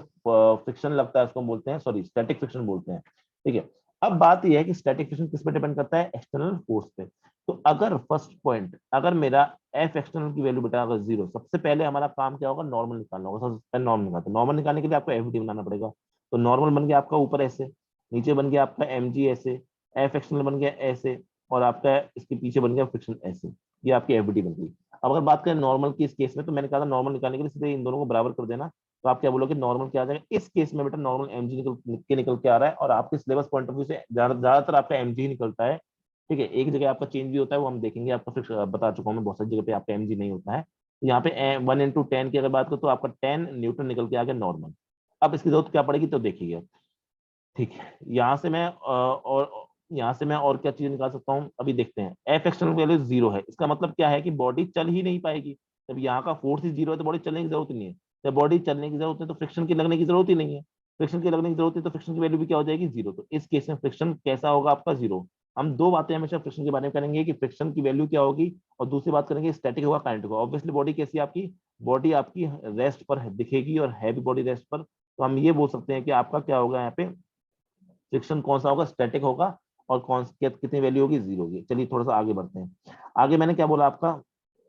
फ्रिक्शन लगता है उसको हम बोलते हैं, सॉरी, स्टैटिक फ्रिक्शन बोलते हैं। ठीक है, अब बात यह है कि स्टैटिक फ्रिक्शन किस पे डिपेंड करता है, एक्सटर्नल फोर्स पे। तो अगर फर्स्ट पॉइंट, अगर मेरा एफ एक्सटर्नल की वैल्यू बेटा अगर 0, सबसे पहले हमारा काम क्या होगा, नॉर्मल निकालना होगा। सबसे पहले नॉर्मल निकालते, नॉर्मल निकालने के लिए आपको एफ डी बनाना पड़ेगा। तो नॉर्मल बन गया आपका ऊपर ऐसे, नीचे बन गया आपका एम जी ऐसे, एफ एक्सटर्नल बन गया ऐसे, और आपका इसके पीछे बन गया फ्रिक्शन ऐसे, ये आपकी एफ डी बन गई। अब अगर बात करें नॉर्मल की इस केस में, तो मैंने कहा था नॉर्मल निकालने के लिए सीधे इन दोनों को बराबर कर देना। तो आप क्या बोलोगे, नॉर्मल क्या आ जाएगा, इस केस में बेटा नॉर्मल एम जी निकल के आ रहा है, और आपके सिलेबस पॉइंट ऑफ व्यू से ज्यादातर आपका एम जी निकलता है। ठीक है, एक जगह आपका चेंज भी होता है, वो हम देखेंगे, आपको फिर बता चुका हूँ मैं, बहुत सारी जगह पे आपका एम जी नहीं होता है। यहाँ पे 1 into 10 की अगर बात करो तो आपका 10 न्यूटन निकल के आ गया नॉर्मल। अब इसकी जरूरत क्या पड़ेगी तो देखिए, ठीक है, यहाँ से मैं और यहाँ से मैं और क्या चीज निकाल सकता हूँ, अभी देखते हैं। एफ एक्सटर्नल वैल्यू 0 है, इसका मतलब क्या है कि बॉडी चल ही नहीं पाएगी। जब यहाँ का फोर्स ही 0 है तो बॉडी चलने की जरूरत ही नहीं है। जब बॉडी चलने की जरूरत है तो फ्रिक्शन की लगने की जरूरत ही नहीं है। फ्रिक्शन की लगने की जरूरत है तो फ्रिक्शन की वैल्यू भी क्या हो जाएगी, 0। तो इस केस में फ्रिक्शन कैसा होगा आपका, 0। हम दो बातें हमेशा फ्रिक्शन के बारे में करेंगे कि फ्रिक्शन की वैल्यू क्या होगी, और दूसरी बात करेंगे स्टैटिक होगा काइनेटिक होगा। ऑब्वियसली बॉडी कैसी है आपकी, बॉडी आपकी रेस्ट पर दिखेगी, और है भी बॉडी रेस्ट पर, तो हम ये बोल सकते हैं कि आपका क्या होगा यहाँ पे, फ्रिक्शन कौन सा होगा, स्टैटिक होगा, और कौन कितनी वैल्यू होगी, 0 होगी। चलिए थोड़ा सा आगे बढ़ते हैं। आगे मैंने क्या बोला आपका,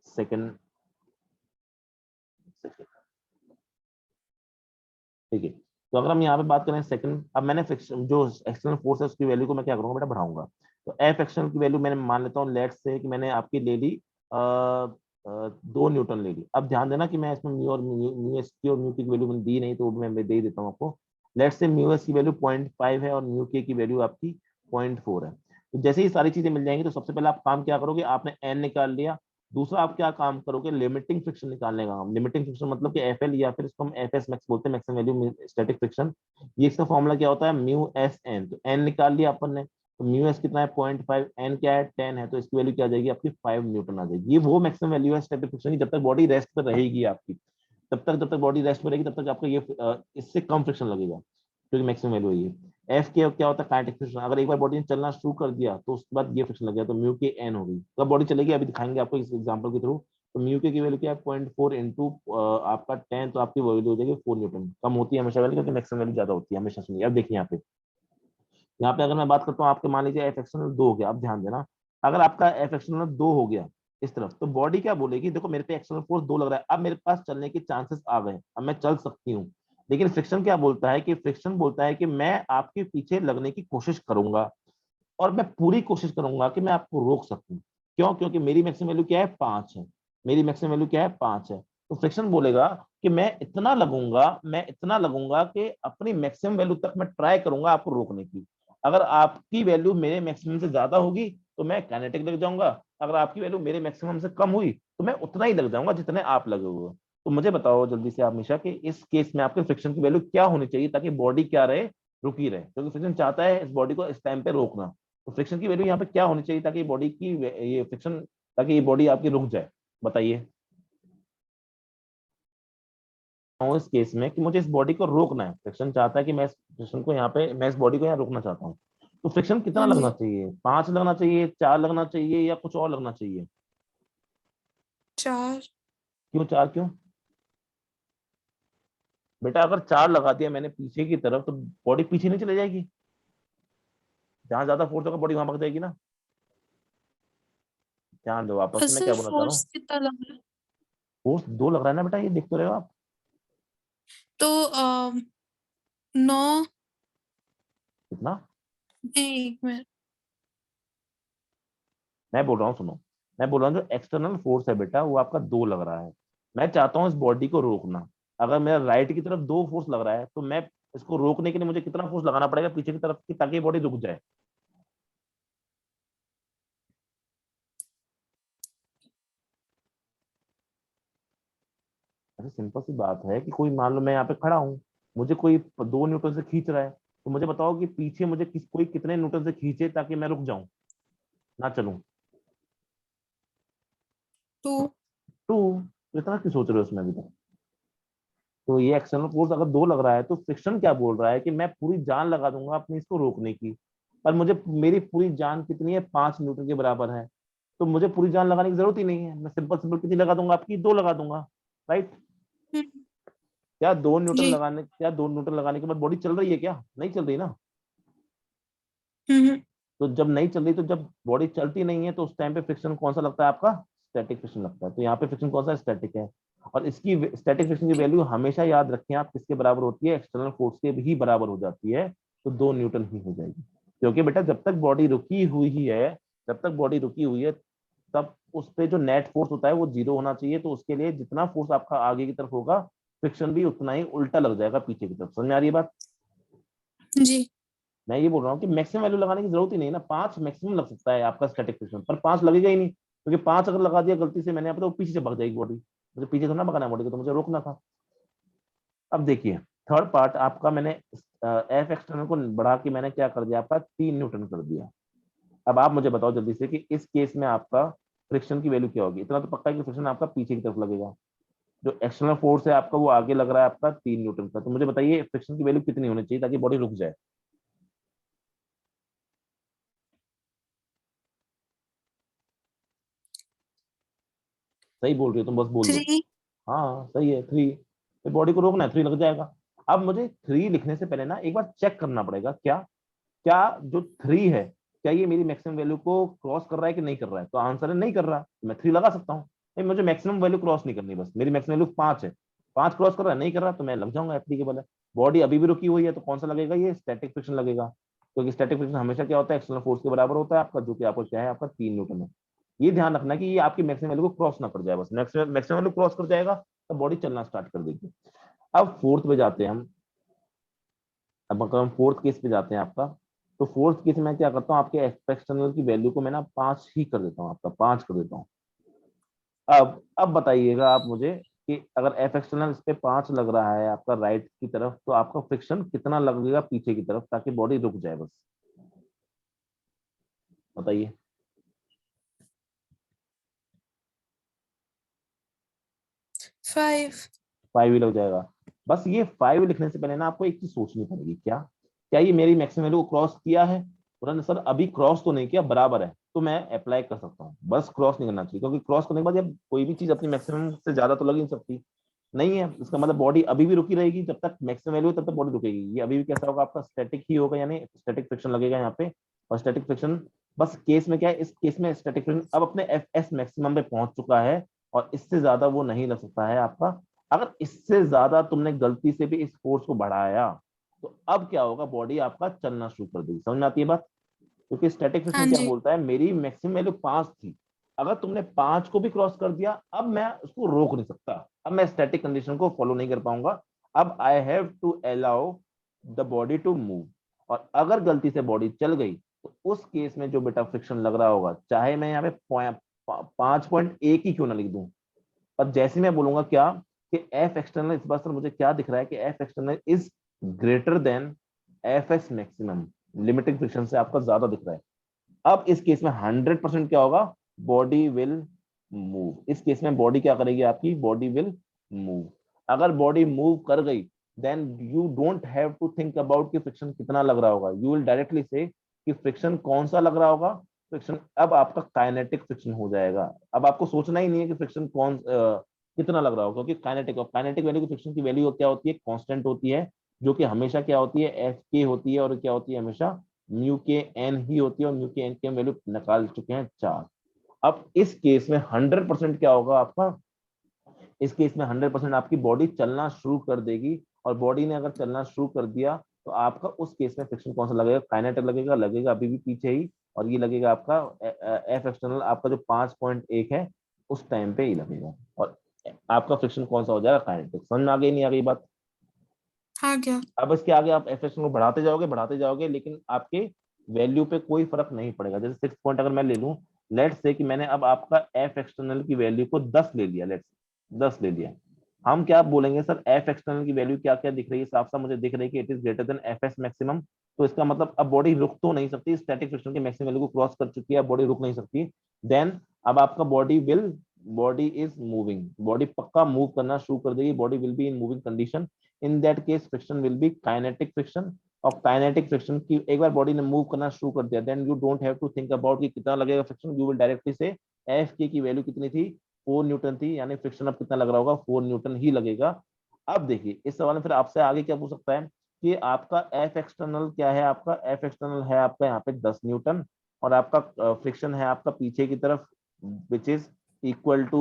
सेकंड, ठीक है। तो अगर हम यहाँ पे बात करें सेकंड, अब मैंने फ्रिक्शन जो एक्सटर्नल फोर्स है उसकी वैल्यू को मैं क्या करूंगा बेटा, बढ़ाऊंगा। तो एफ एक्सटर्नल की वैल्यू मैंने मान लेता हूँ, लेट्स से कि मैंने आपकी ले ली 2 न्यूटन ले ली। अब ध्यान देना कि मैं इसमें म्यू और म्यू एस की और म्यू की वैल्यू मैंने दी नहीं, तो मैं दे ही देता हूँ आपको। लेट्स से म्यू एस की वैल्यू 0.5 है और म्यू के की वैल्यू आपकी 0.4 है। तो जैसे ही सारी चीजें मिल जाएंगी तो सबसे पहले आप काम क्या करोगे, आपने एन निकाल लिया। दूसरा आप क्या काम करोगे, लिमिटिंग फ्रिक्शन निकालने का काम। लिमिटिंग फ्रिक्शन मतलब कि एफ एल, या फिर इसको हम एफ एस मैक्स बोलते हैं, मैक्सिमम वैल्यू स्टैटिक फ्रिक्शन। ये इसका फॉर्मूला क्या होता है, म्यू एस एन। तो एन निकाल लिया अपन ने, तो म्यू एस कितना है 0.5, एन क्या है 10 है, तो इसकी वैल्यू क्या आ जाएगी आपकी 5 न्यूटन आ जाएगी। ये वो मैक्सिमम वैल्यू है स्टैटिक फ्रिक्शन की, जब तक बॉडी रेस्ट पर रहेगी आपकी, जब तक बॉडी रेस्ट पर रहेगी तब तक आपका ये इससे कम फ्रिक्शन लगेगा, क्योंकि मैक्सिमम वैल्यू है ये। एफ के क्या होता है, काइनेटिक फ्रिक्शन। अगर एक बार बॉडी ने चलना शुरू कर दिया तो उसके बाद ये फ्रिक्शन लग गया, तो म्यू के एन होगी। कब बॉडी चलेगी अभी दिखाएंगे आपको इस एग्जांपल के थ्रू। तो म्यू के की वैल्यू क्या है 0.4 इंटू आपका 10, तो आपकी वैल्यू हो जाएगी 4 न्यूटन। कम होती है हमेशा वैल्यू, क्योंकि मैक्सिमम वैल्यू ज्यादा होती है हमेशा। सुनिए अब देखिए यहाँ पे अगर मैं बात करता हूँ आपके, मान लीजिए एफ एक्सटर्नल 2 हो गया। अब ध्यान देना, अगर आपका एफ एक्सटर्नल 2 हो गया इस तरफ, तो बॉडी क्या बोलेगी, देखो मेरे पे एक्सटर्नल फोर्स 2 लग रहा है, अब मेरे पास चलने के चांसेस आ गए, अब मैं चल सकती हूँ। लेकिन फ्रिक्शन क्या बोलता है कि, फ्रिक्शन बोलता है कि मैं आपके पीछे लगने की कोशिश करूंगा, और मैं पूरी कोशिश करूंगा कि मैं आपको रोक सकूं। क्यों, क्योंकि मेरी मैक्सिमम वैल्यू क्या है 5 है। मेरी मैक्सिमम वैल्यू क्या है 5 है। तो फ्रिक्शन बोलेगा कि मैं इतना लगूंगा कि अपनी मैक्सिमम वैल्यू तक मैं ट्राई करूंगा आपको रोकने की। अगर आपकी वैल्यू मेरे मैक्सिमम से ज्यादा होगी तो मैं काइनेटिक लग जाऊंगा, अगर आपकी वैल्यू मेरे मैक्सिमम से कम हुई तो मैं उतना ही लग जाऊंगा जितने आप लगे हुए हो। तो मुझे बताओ जल्दी से आप हमेशा कि इस केस में आपके फ्रिक्शन की वैल्यू क्या होनी चाहिए ताकि बॉडी क्या रहे, रुकी रहे, क्योंकि फ्रिक्शन चाहता है इस बॉडी को इस टाइम पे रोकना। तो फ्रिक्शन की वैल्यू यहाँ पे क्या होनी चाहिए ताकि बॉडी की ये फ्रिक्शन, ताकि ये बॉडी आपकी रुक जाए, बताइए। इस केस में कि मुझे इस बॉडी को रोकना है, फ्रिक्शन चाहता है कि मैं इस फ्रिक्शन को यहाँ पे, मैं इस बॉडी को यहाँ रोकना चाहता हूँ। तो फ्रिक्शन कितना हाँ लगना जी। चाहिए, 5 लगना चाहिए, 4 लगना चाहिए, या कुछ और लगना चाहिए? 4। क्यों 4 क्यों? बेटा अगर 4 लगा दिया मैंने पीछे की तरफ तो बॉडी पीछे नहीं चली जाएगी? जहां ज्यादा फोर्स होगा बॉडी वहां भाग जाएगी ना। ध्यान दो आपस में, मैं ऐसे क्या बोलना चाह रहा फोर्स हूँ। कितना लग रहा है? फोर्स 2 लग रहा है ना बेटा, ये देखते रहे हो आप। तो 9। कितना? नहीं, 1 मिनट। मैं बोल रहा हूँ सुनो, मैं बोल रहा हूँ जो एक्सटर्नल फोर्स है बेटा वो आपका 2 लग रहा है। मैं चाहता हूँ इस बॉडी को रोकना। अगर मेरा राइट की तरफ 2 फोर्स लग रहा है तो मैं इसको रोकने के लिए मुझे कितना फोर्स लगाना पड़ेगा पीछे की तरफ की ताकि बॉडी रुक जाए? ऐसे सिंपल सी बात है कि कोई मान लो मैं यहाँ पे खड़ा हूँ, मुझे कोई 2 न्यूटन से खींच रहा है, तो मुझे बताओ कि पीछे मुझे कोई कितने न्यूटन से खींचे ताकि मैं रुक जाऊं, ना चलूं। 2। 2। इतना क्यों सोच रहे हो उसमें अभी तक? तो ये एक्सटर्नल फोर्स अगर 2 लग रहा है तो फ्रिक्शन क्या बोल रहा है कि मैं पूरी जान लगा दूंगा अपनी इसको रोकने की, पर मुझे मेरी पूरी जान कितनी है, 5 न्यूटन के बराबर है। तो मुझे पूरी जान लगाने की जरूरत ही नहीं है, मैं सिंपल सिंपल कितनी लगा दूंगा आपकी, 2 लगा दूंगा। राइट? हम्म, क्या 2 न्यूटन जी। लगाने, क्या 2 न्यूटन लगाने के बाद बॉडी चल रही है क्या? नहीं चल रही ना। हम्म। तो जब नहीं चल रही, तो जब बॉडी चलती नहीं है तो उस टाइम पे फ्रिक्शन कौन सा लगता है आपका, स्टैटिक फ्रिक्शन लगता है। तो यहाँ पे फ्रिक्शन कौन सा, स्टैटिक है। और इसकी स्टैटिक फ्रिक्शन की वैल्यू हमेशा याद रखें आप, किसके बराबर होती है, एक्सटर्नल फोर्स के ही बराबर हो जाती है। तो 2 न्यूटन ही हो जाएगी, क्योंकि बेटा जब तक बॉडी रुकी हुई ही है, जब तक बॉडी रुकी हुई है तब उस पे जो नेट फोर्स होता है वो 0 होना चाहिए। तो उसके लिए जितना फोर्स आपका आगे की तरफ होगा, फ्रिक्शन भी उतना ही उल्टा लग जाएगा पीछे की तरफ। समझ में आ रही है बात? जी। मैं ये बोल रहा हूँ कि मैक्सिमम वैल्यू लगाने की जरूरत ही नहीं है ना, 5 मैक्सिमम लग सकता है आपका स्टैटिक फ्रिक्शन, पर 5 लगेगा ही नहीं, क्योंकि 5 अगर लगा दिया गलती से मैंने यहाँ पे तो पीछे से भाग जाएगी बॉडी। मुझे पीछे थोड़ा भगाना है बॉडी को, तो मुझे रोकना था। अब देखिए थर्ड पार्ट आपका, मैंने एफ एक्सटर्नल को बढ़ा के मैंने क्या कर दिया, आपका 3 न्यूटन कर दिया। अब आप मुझे बताओ जल्दी से कि इस केस में आपका फ्रिक्शन की वैल्यू क्या होगी। इतना तो पक्का है कि फ्रिक्शन आपका पीछे की तरफ लगेगा, जो एक्सटर्नल फोर्स है आपका वो आगे लग रहा है आपका 3 न्यूटन का। तो मुझे बताइए फ्रिक्शन की वैल्यू कितनी होनी चाहिए ताकि बॉडी रुक जाए? सही बोल रही हो तुम, बस बोल दो। 3। हाँ सही है, 3। फिर बॉडी को रोकना है, 3 लग जाएगा। अब मुझे 3 लिखने से पहले ना एक बार चेक करना पड़ेगा, क्या क्या जो 3 है, क्या ये मेरी मैक्सिमम वैल्यू को क्रॉस कर रहा है कि नहीं कर रहा है। तो आंसर है नहीं कर रहा, तो मैं 3 लगा सकता हूँ। नहीं मुझे मैक्सिमम वैल्यू क्रॉस नहीं करनी, बस मेरी मैक्सिमम वैल्यू 5 है, 5 क्रॉस कर रहा है, नहीं कर रहा, तो मैं लग जाऊंगा एप्लीकेबल है। बॉडी अभी भी रुकी हुई है तो कौन सा लगेगा, ये स्टैटिक फ्रिक्शन लगेगा, क्योंकि स्टैटिक फ्रिक्शन हमेशा क्या होता है, एक्सटर्नल फोर्स के बराबर होता है आपका, जो कि आपको क्या है, आपका 3 न्यूटन है। ये ध्यान रखना कि ये आपकी मैक्सिमम वैल्यू को क्रॉस ना कर जाए, बस मैक्सिमम वैल्यू क्रॉस कर जाएगा तो बॉडी चलना स्टार्ट कर देगी। अब फोर्थ पे जाते हैं हम। अब अगर हम फोर्थ केस पे जाते हैं आपका, तो फोर्थ केस में क्या करता हूँ, आपके एक्सटर्नल की वैल्यू को मैं ना 5 ही कर देता हूँ, आपका 5 कर देता हूँ। अब बताइएगा आप मुझे कि अगर एफ एक्सटर्नल इस पे 5 लग रहा है आपका राइट की तरफ, तो आपका फ्रिक्शन कितना लगेगा पीछे की तरफ ताकि बॉडी रुक जाए, बस बताइए। 5। 5 ही लग जाएगा। बस ये 5 लिखने से पहले ना आपको एक चीज सोचनी पड़ेगी, क्या क्या ये मेरी मैक्सिमम वैल्यू को क्रॉस किया है। उन्होंने सर अभी क्रॉस तो नहीं किया, बराबर है, तो मैं अप्लाई कर सकता हूँ, बस क्रॉस नहीं करना चाहिए, क्योंकि क्रॉस करने के बाद जब कोई भी चीज अपनी मैक्सिमम से ज्यादा तो लग ही नहीं सकती। नहीं है इसका मतलब बॉडी अभी भी रुकी रहेगी, जब तक मैक्सिमम वैल्यू है तब तक बॉडी रुकेगी। ये अभी भी कैसा होगा, आपका स्टैटिक ही होगा, यानी स्टैटिक फ्रिक्शन लगेगा यहाँ पे। और स्टैटिक फ्रिक्शन, बस केस में क्या है, इस केस में स्टैटिक फ्रिक्शन अब अपने एफ एस मैक्सिमम पे पहुंच चुका है, और इससे ज्यादा वो नहीं लग सकता है आपका। अगर इससे ज्यादा तुमने गलती से भी इस फोर्स को बढ़ाया, तो अब क्या होगा, बॉडी आपका चलना शुरू कर देगी। समझ में आती है बात? क्योंकि स्टैटिक हाँ फ्रिक्शन क्या जी। बोलता है, मेरी मैक्सिमम वैल्यू 5 थी, अगर तुमने 5 को भी क्रॉस कर दिया, अब मैं उसको रोक नहीं सकता, अब मैं स्टैटिक कंडीशन को फॉलो नहीं कर पाऊंगा। अब I have to allow the body to move. और अगर गलती से बॉडी चल गई तो उस केस में जो बेटा फ्रिक्शन लग रहा होगा, चाहे मैं यहाँ पे 5.1 ही क्यों ना लिख दूं, और जैसे मैं बोलूंगा क्या कि एफ एक्सटर्नल, इस बार सर मुझे क्या दिख रहा है कि F external is greater than F S maximum, limiting friction से आपका ज्यादा दिख रहा है। अब इस केस में 100% क्या होगा, बॉडी विल मूव। इस केस में बॉडी क्या करेगी, आपकी बॉडी विल मूव। अगर बॉडी मूव कर गई then you don't have to think about कि फ्रिक्शन कितना लग रहा होगा, यू विल डायरेक्टली से कि फ्रिक्शन कौन सा लग रहा होगा, फ्रिक्शन अब आपका काइनेटिक फ्रिक्शन हो जाएगा। अब आपको सोचना ही नहीं है कि फ्रिक्शन कितना लग रहा होगा, क्योंकि काइनेटिक और काइनेटिक वैल्यू की फ्रिक्शन की वैल्यू क्या होती है, कांस्टेंट होती है, जो कि हमेशा क्या होती है, एफ के होती है, और क्या होती है हमेशा म्यू के एन ही होती है, और म्यू के एन की हम वैल्यू निकाल चुके हैं 4। अब इस केस में 100% क्या होगा आपका, इस केस में 100% आपकी बॉडी चलना शुरू कर देगी, और बॉडी ने अगर चलना शुरू कर दिया तो आपका उस केस में फ्रिक्शन कौन सा लगेगा, काइनेटिक लगेगा, लगेगा अभी भी पीछे ही, और ये लगेगा आपका एफ एक्सटर्नल, आपका जो 5.1 है उस टाइम पे ही लगेगा, और आपका फ्रिक्शन कौन सा हो जाएगा, काइनेटिक। समझ में आ गई नहीं आ गई बात। आ गया। अब इसके आगे आप एफ एक्सटर्नल को बढ़ाते जाओगे, लेकिन आपके वैल्यू पे कोई फर्क नहीं पड़ेगा। जैसे 6 पॉइंट अगर मैं ले लूं, लेट्स से कि मैंने अब आपका एफ एक्सटर्नल की वैल्यू को 10 ले लिया, लेट्स 10 ले लिया, हम क्या बोलेंगे सर, एफ एक्सटर्नल की वैल्यू क्या क्या दिख रही है, साफ साफ मुझे दिख रही है कि it is greater than F S maximum. तो इसका मतलब अब बॉडी रुक तो नहीं सकती, स्टैटिक फ्रिक्शन के मैक्सिमम वैल्यू को क्रॉस कर चुकी है, बॉडी रुक नहीं सकती। देन अब आपका बॉडी इज मूविंग, बॉडी पक्का मूव करना शुरू कर देगी, body will be in moving condition. In that case friction will be kinetic friction. और काइनेटिक फ्रिक्शन की एक बार बॉडी ने मूव करना शुरू कर दिया, then you don't have to think about कि कितना लगेगा फ्रिक्शन, यू विल डायरेक्टली से एफ के की वैल्यू कितनी थी, 4 न्यूटन थी, यानी फ्रिक्शन अब कितना लग रहा होगा, 4 न्यूटन ही लगेगा। अब देखिए इस सवाल में फिर आपसे आगे क्या पूछ सकता है कि आपका एफ एक्सटर्नल क्या है, आपका एफ एक्सटर्नल है आपका यहाँ पे 10 न्यूटन, और आपका फ्रिक्शन है आपका पीछे की तरफ which is equal to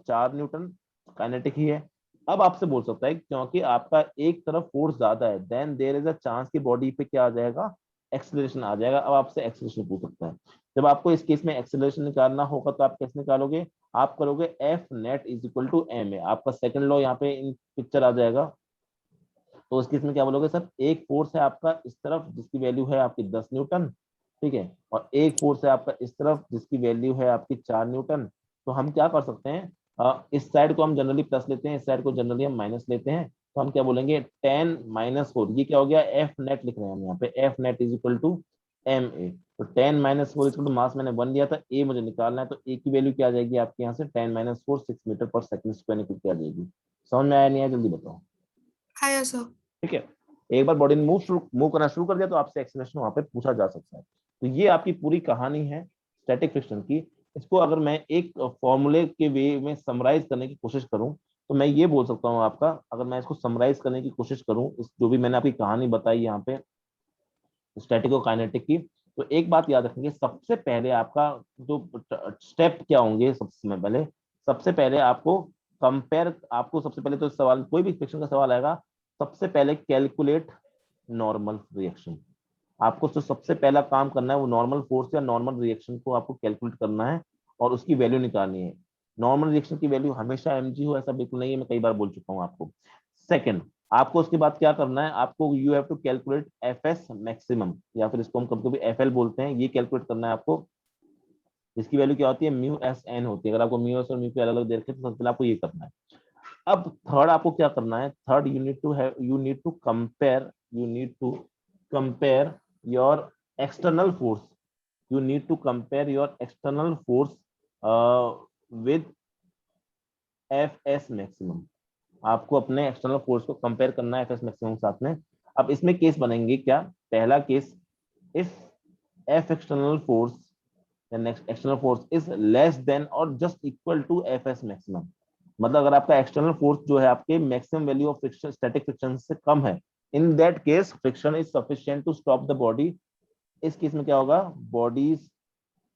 4 newton, kinetic ही है। अब आपसे बोल सकता है क्योंकि आपका एक तरफ फोर्स ज्यादा है, then there is a chance कि बॉडी पे क्या आ जाएगा, एक्सेलरेशन आ जाएगा। अब आपसे एक्सेलरेशन पूछ सकता है। जब आपको इस केस में एक्सेलरेशन निकालना होगा तो आप कैसे निकालोगे, आप करोगे F net is equal to M A, आपका सेकंड लॉ यहाँ पे इन पिक्चर आ जाएगा। तो उस केस में क्या बोलोगे सर, एक फोर्स है आपका इस तरफ जिसकी वैल्यू है आपकी 10 न्यूटन, ठीक है, और एक फोर्स है आपका इस तरफ जिसकी वैल्यू है आपकी 4 न्यूटन। तो हम क्या कर सकते हैं, इस साइड को हम जनरली प्लस लेते हैं, इस साइड को जनरली हम माइनस लेते हैं। तो हम क्या बोलेंगे 10 माइनस 4, ये क्या हो गया, एफ नेट लिख रहे हैं हम यहाँ पे, F net is equal to M A. तो 10 माइनस 4 इक्वल टू मास मैंने 1 लिया था, ए मुझे निकालना है, तो ए की वैल्यू क्या आ जाएगी आपके यहाँ से 10 माइनस 4 6 मीटर पर सेकंड स्क्वायर निकल के आ जाएगी। समझ में आया नहीं आया, जल्दी बताओ। आया सर। ठीक है, एक बार बॉडी ने मूव करना शुरू कर दिया तो आपसे एक्सेलरेशन वहां पे पूछा जा सकता है। तो ये आपकी पूरी कहानी है स्टैटिक फ्रिक्शन की। इसको अगर मैं एक फॉर्मूले के वे में समराइज करने की कोशिश करूं तो मैं ये बोल सकता हूं आपका, अगर मैं इसको समराइज करने की कोशिश करूं, इस जो भी मैंने आपकी कहानी बताई यहाँ पे स्टैटिक और काइनेटिक की, तो एक बात याद रखेंगे, सबसे पहले आपका जो स्टेप क्या होंगे, सबसे पहले आपको कंपेयर, आपको सबसे पहले तो सवाल कोई भी फ्रिक्शन का सवाल आएगा, सबसे पहले कैलकुलेट नॉर्मल रिएक्शन। आपको तो सबसे पहला काम करना है वो नॉर्मल फोर्स या नॉर्मल रिएक्शन को आपको कैलकुलेट करना है और उसकी वैल्यू निकालनी है। नॉर्मल रिएक्शन की वैल्यू हमेशा mg हो ऐसा बिल्कुल नहीं है, मैं कई बार बोल चुका हूँ आपको। सेकंड, आपको उसके बाद क्या करना है, आपको you have to calculate F S maximum, या फिर इसको हम कभी कभी एफ एल बोलते हैं, ये कैलकुलेट करना है आपको, जिसकी वैल्यू क्या होती है, म्यू एस एन होती है। अगर आपको म्यू एस और म्यू की अलग अलग दे रखे तो सबसे पहले आपको ये करना है। अब थर्ड आपको क्या करना है, third you need to compare your external force, you need to compare your external force with fs maximum। आपको अपने एक्सटर्नल फोर्स को कंपेयर करना है fs maximum के साथ में। अब इसमें केस बनेंगे क्या, पहला case, if f external force the next external force is less than or just equal to fs maximum, मतलब अगर आपका एक्सटर्नल फोर्स जो है आपके maximum value of friction static friction से कम है, in that case friction is sufficient to stop the body. इस केस में क्या होगा,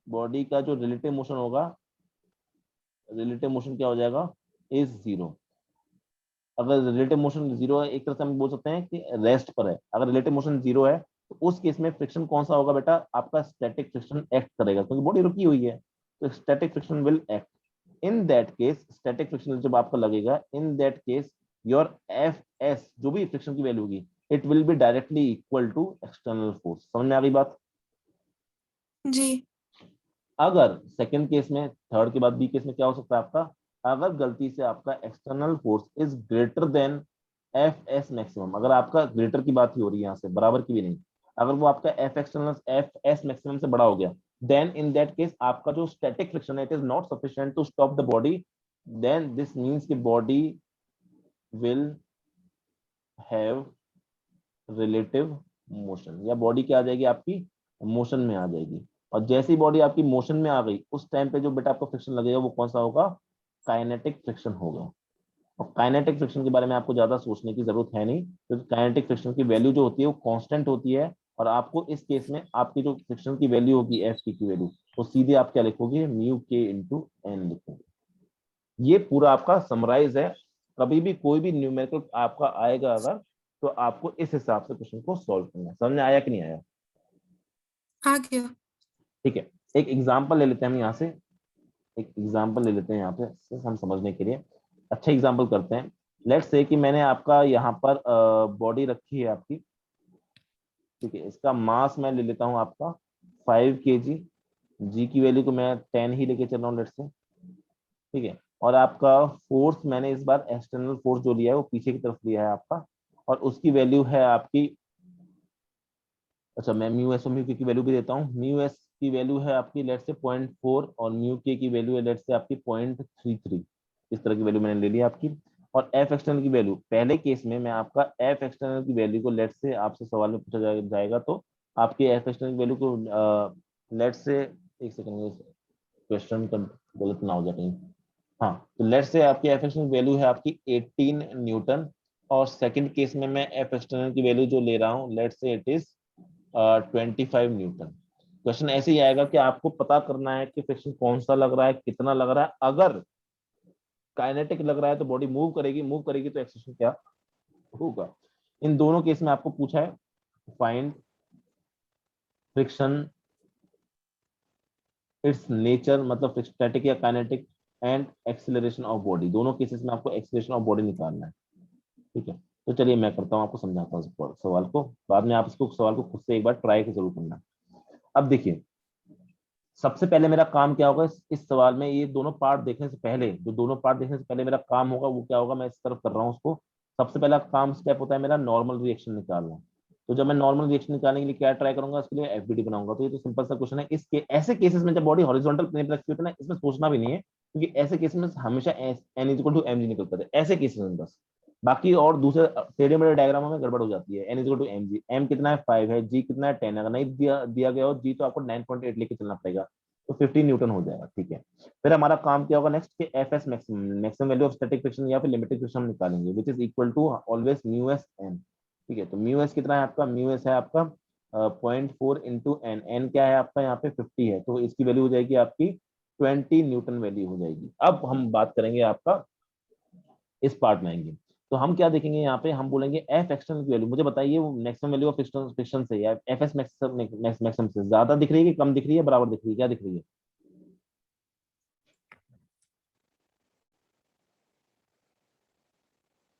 बॉडी का जो रिलेटिव मोशन होगा, रिलेटिव मोशन क्या हो जाएगा, इज जीरो। अगर रिलेटिव मोशन जीरो है, एक तरह से हम बोल सकते हैं कि रेस्ट पर है। अगर रिलेटिव मोशन जीरो है तो उस केस में फ्रिक्शन कौन सा होगा बेटा, आपका स्टैटिक फ्रिक्शन एक्ट करेगा, क्योंकि बॉडी रुकी हुई है, तो static friction will act. In that case static friction जब आपका लगेगा, in that case your F S जो भी फ्रिक्शन की वैल्यू होगी, it will be directly equal to external force. समझ में आ गई बात? जी। अगर सेकंड केस में, थर्ड के बाद बी केस में क्या हो सकता है आपका, अगर गलती से आपका external force is greater than F S maximum, अगर आपका ग्रेटर की बात ही हो रही है यहाँ से, बराबर की भी नहीं, अगर वो आपका F external F S maximum से बड़ा हो गया, देन इन दैट केस आपका जो स्टैटिक फ्रिक्शन है it is not sufficient to stop the body, then this means कि body will have relative motion, या बॉडी क्या आ जाएगी आपकी, मोशन में आ जाएगी। और जैसी ही बॉडी आपकी मोशन में आ गई उस टाइम पे जो बेटा आपको फ्रिक्शन लगेगा वो कौन सा होगा, काइनेटिक फ्रिक्शन होगा। और काइनेटिक फ्रिक्शन के बारे में आपको ज्यादा सोचने की जरूरत है नहीं, क्योंकि काइनेटिक फ्रिक्शन की वैल्यू जो होती है वो कांस्टेंट होती है, और आपको इस केस में आपकी जो फ्रिक्शन की वैल्यू होगी एफ की वैल्यू, तो सीधे आप क्या लिखोगे, म्यू के इंटू एन लिखोगे। ये पूरा आपका समराइज है। कभी भी कोई भी न्यूमेरिकल आपका आएगा अगर, तो आपको इस हिसाब से क्वेश्चन को सॉल्व करना है। समझ में आया कि नहीं आया? आ गया। ठीक है, एक एग्जांपल ले लेते हैं हम यहाँ से, एक एग्जांपल ले लेते हैं यहाँ पे सिर्फ हम समझने के लिए। अच्छा एग्जांपल करते हैं। लेट्स से कि मैंने आपका यहाँ पर बॉडी रखी है आपकी, ठीक है, इसका मास मैं ले लेता हूँ आपका 5 kg, जी की वैल्यू को मैं 10 ही लेके चल रहा हूँ लेट्स से, ठीक है। और आपका फोर्स मैंने इस बार एक्सटर्नल फोर्स जो लिया है वो पीछे की तरफ लिया है आपका, और उसकी वैल्यू है आपकी, अच्छा मैं म्यू एस और म्यू के की वैल्यू भी देता हूँ। म्यू एस की वैल्यू है आपकी लेट से 0.4, और म्यू के की वैल्यू है लेट से आपकी 0.33, इस तरह की वैल्यू मैंने ले ली आपकी। और एफ एक्सटर्नल की वैल्यू, पहले केस में मैं आपका एफ एक्सटर्नल की वैल्यू को लेट से आपसे सवाल में पूछा जाएगा, तो आपके एफ एक्सटर्नल की वैल्यू को लेट से, एक सेकंड क्वेश्चन का गलत ना हो जाए कहीं, हाँ, तो लेट से आपकी एफ एक्सटर्नल वैल्यू है आपकी 18 न्यूटन, और सेकंड केस में मैं एफ एक्सटर्नल की वैल्यू जो ले रहा हूँ लेट से इट इज 25 न्यूटन। क्वेश्चन ऐसे ही आएगा कि आपको पता करना है कि फ्रिक्शन कौन सा लग रहा है, कितना लग रहा है। अगर काइनेटिक लग रहा है तो बॉडी मूव करेगी, मूव करेगी तो एक्सेलरेशन क्या होगा। इन दोनों केस में आपको पूछा है फाइंड फ्रिक्शन इट्स नेचर, मतलब स्टैटिक या kinetic, and acceleration of body, दोनों केसेस में आपको एक्सेलरेशन ऑफ बॉडी निकालना है, ठीक है। तो चलिए मैं करता हूँ, आपको समझाता हूँ सवाल को, बाद में आप इसको सवाल को खुद से एक बार ट्राई जरूर करना। अब देखिए, सबसे पहले मेरा काम क्या होगा इस सवाल में, ये दोनों पार्ट देखने से पहले, जो दोनों पार्ट देखने से पहले मेरा काम होगा वो क्या होगा, मैं इस तरफ कर रहा हूँ उसको। सबसे पहला काम स्टेप होता है मेरा नॉर्मल रिएक्शन निकालना। तो जब मैं नॉर्मल रिएक्शन निकालने के लिए क्या ट्राई करूंगा, इसके लिए एफबीडी बनाऊंगा। तो ये तो सिंपल सा क्वेश्चन है। इसके ऐसे केसेस में जब बॉडी हॉरिजॉन्टल प्लेन पर रखी होती है ना, इसमें सोचना भी नहीं है, क्योंकि ऐसे केसेस में हमेशा N equal to M G निकलता है ऐसे केसेस में बस। बाकी और दूसरे टेढ़े मेढ़े डायग्रामों में गड़बड़ हो जाती है। N equal to M G, M कितना है 5 है, जी कितना है 10 है, अगर नहीं दिया गया हो जी तो आपको 9.8 लेके चलना पड़ेगा, तो 15 न्यूटन हो जाएगा, ठीक है। फिर हमारा काम क्या होगा नेक्स्ट, कि F S maximum, maximum value of static friction या फिर लिमिटिंग फ्रिक्शन हम निकालेंगे, which is equal to always mu S N, ठीक है। तो म्यू एस कितना है आपका, म्यू एस है आपका 0.4 इंटू एन, एन क्या है आपका यहाँ पे 50 है, तो इसकी वैल्यू हो जाएगी आपकी 20 न्यूटन वैल्यू हो जाएगी। अब हम बात करेंगे आपका, इस पार्ट में आएंगे, तो हम क्या देखेंगे यहाँ पे, हम बोलेंगे एफ एक्सटर्नल की वैल्यू मुझे बताइए, वो मैक्सिमम वैल्यू ऑफ फ्रिक्शन से या एफ एस मैक्सिमम से ज्यादा दिख रही है कि कम दिख रही है, बराबर दिख रही है, क्या दिख रही है?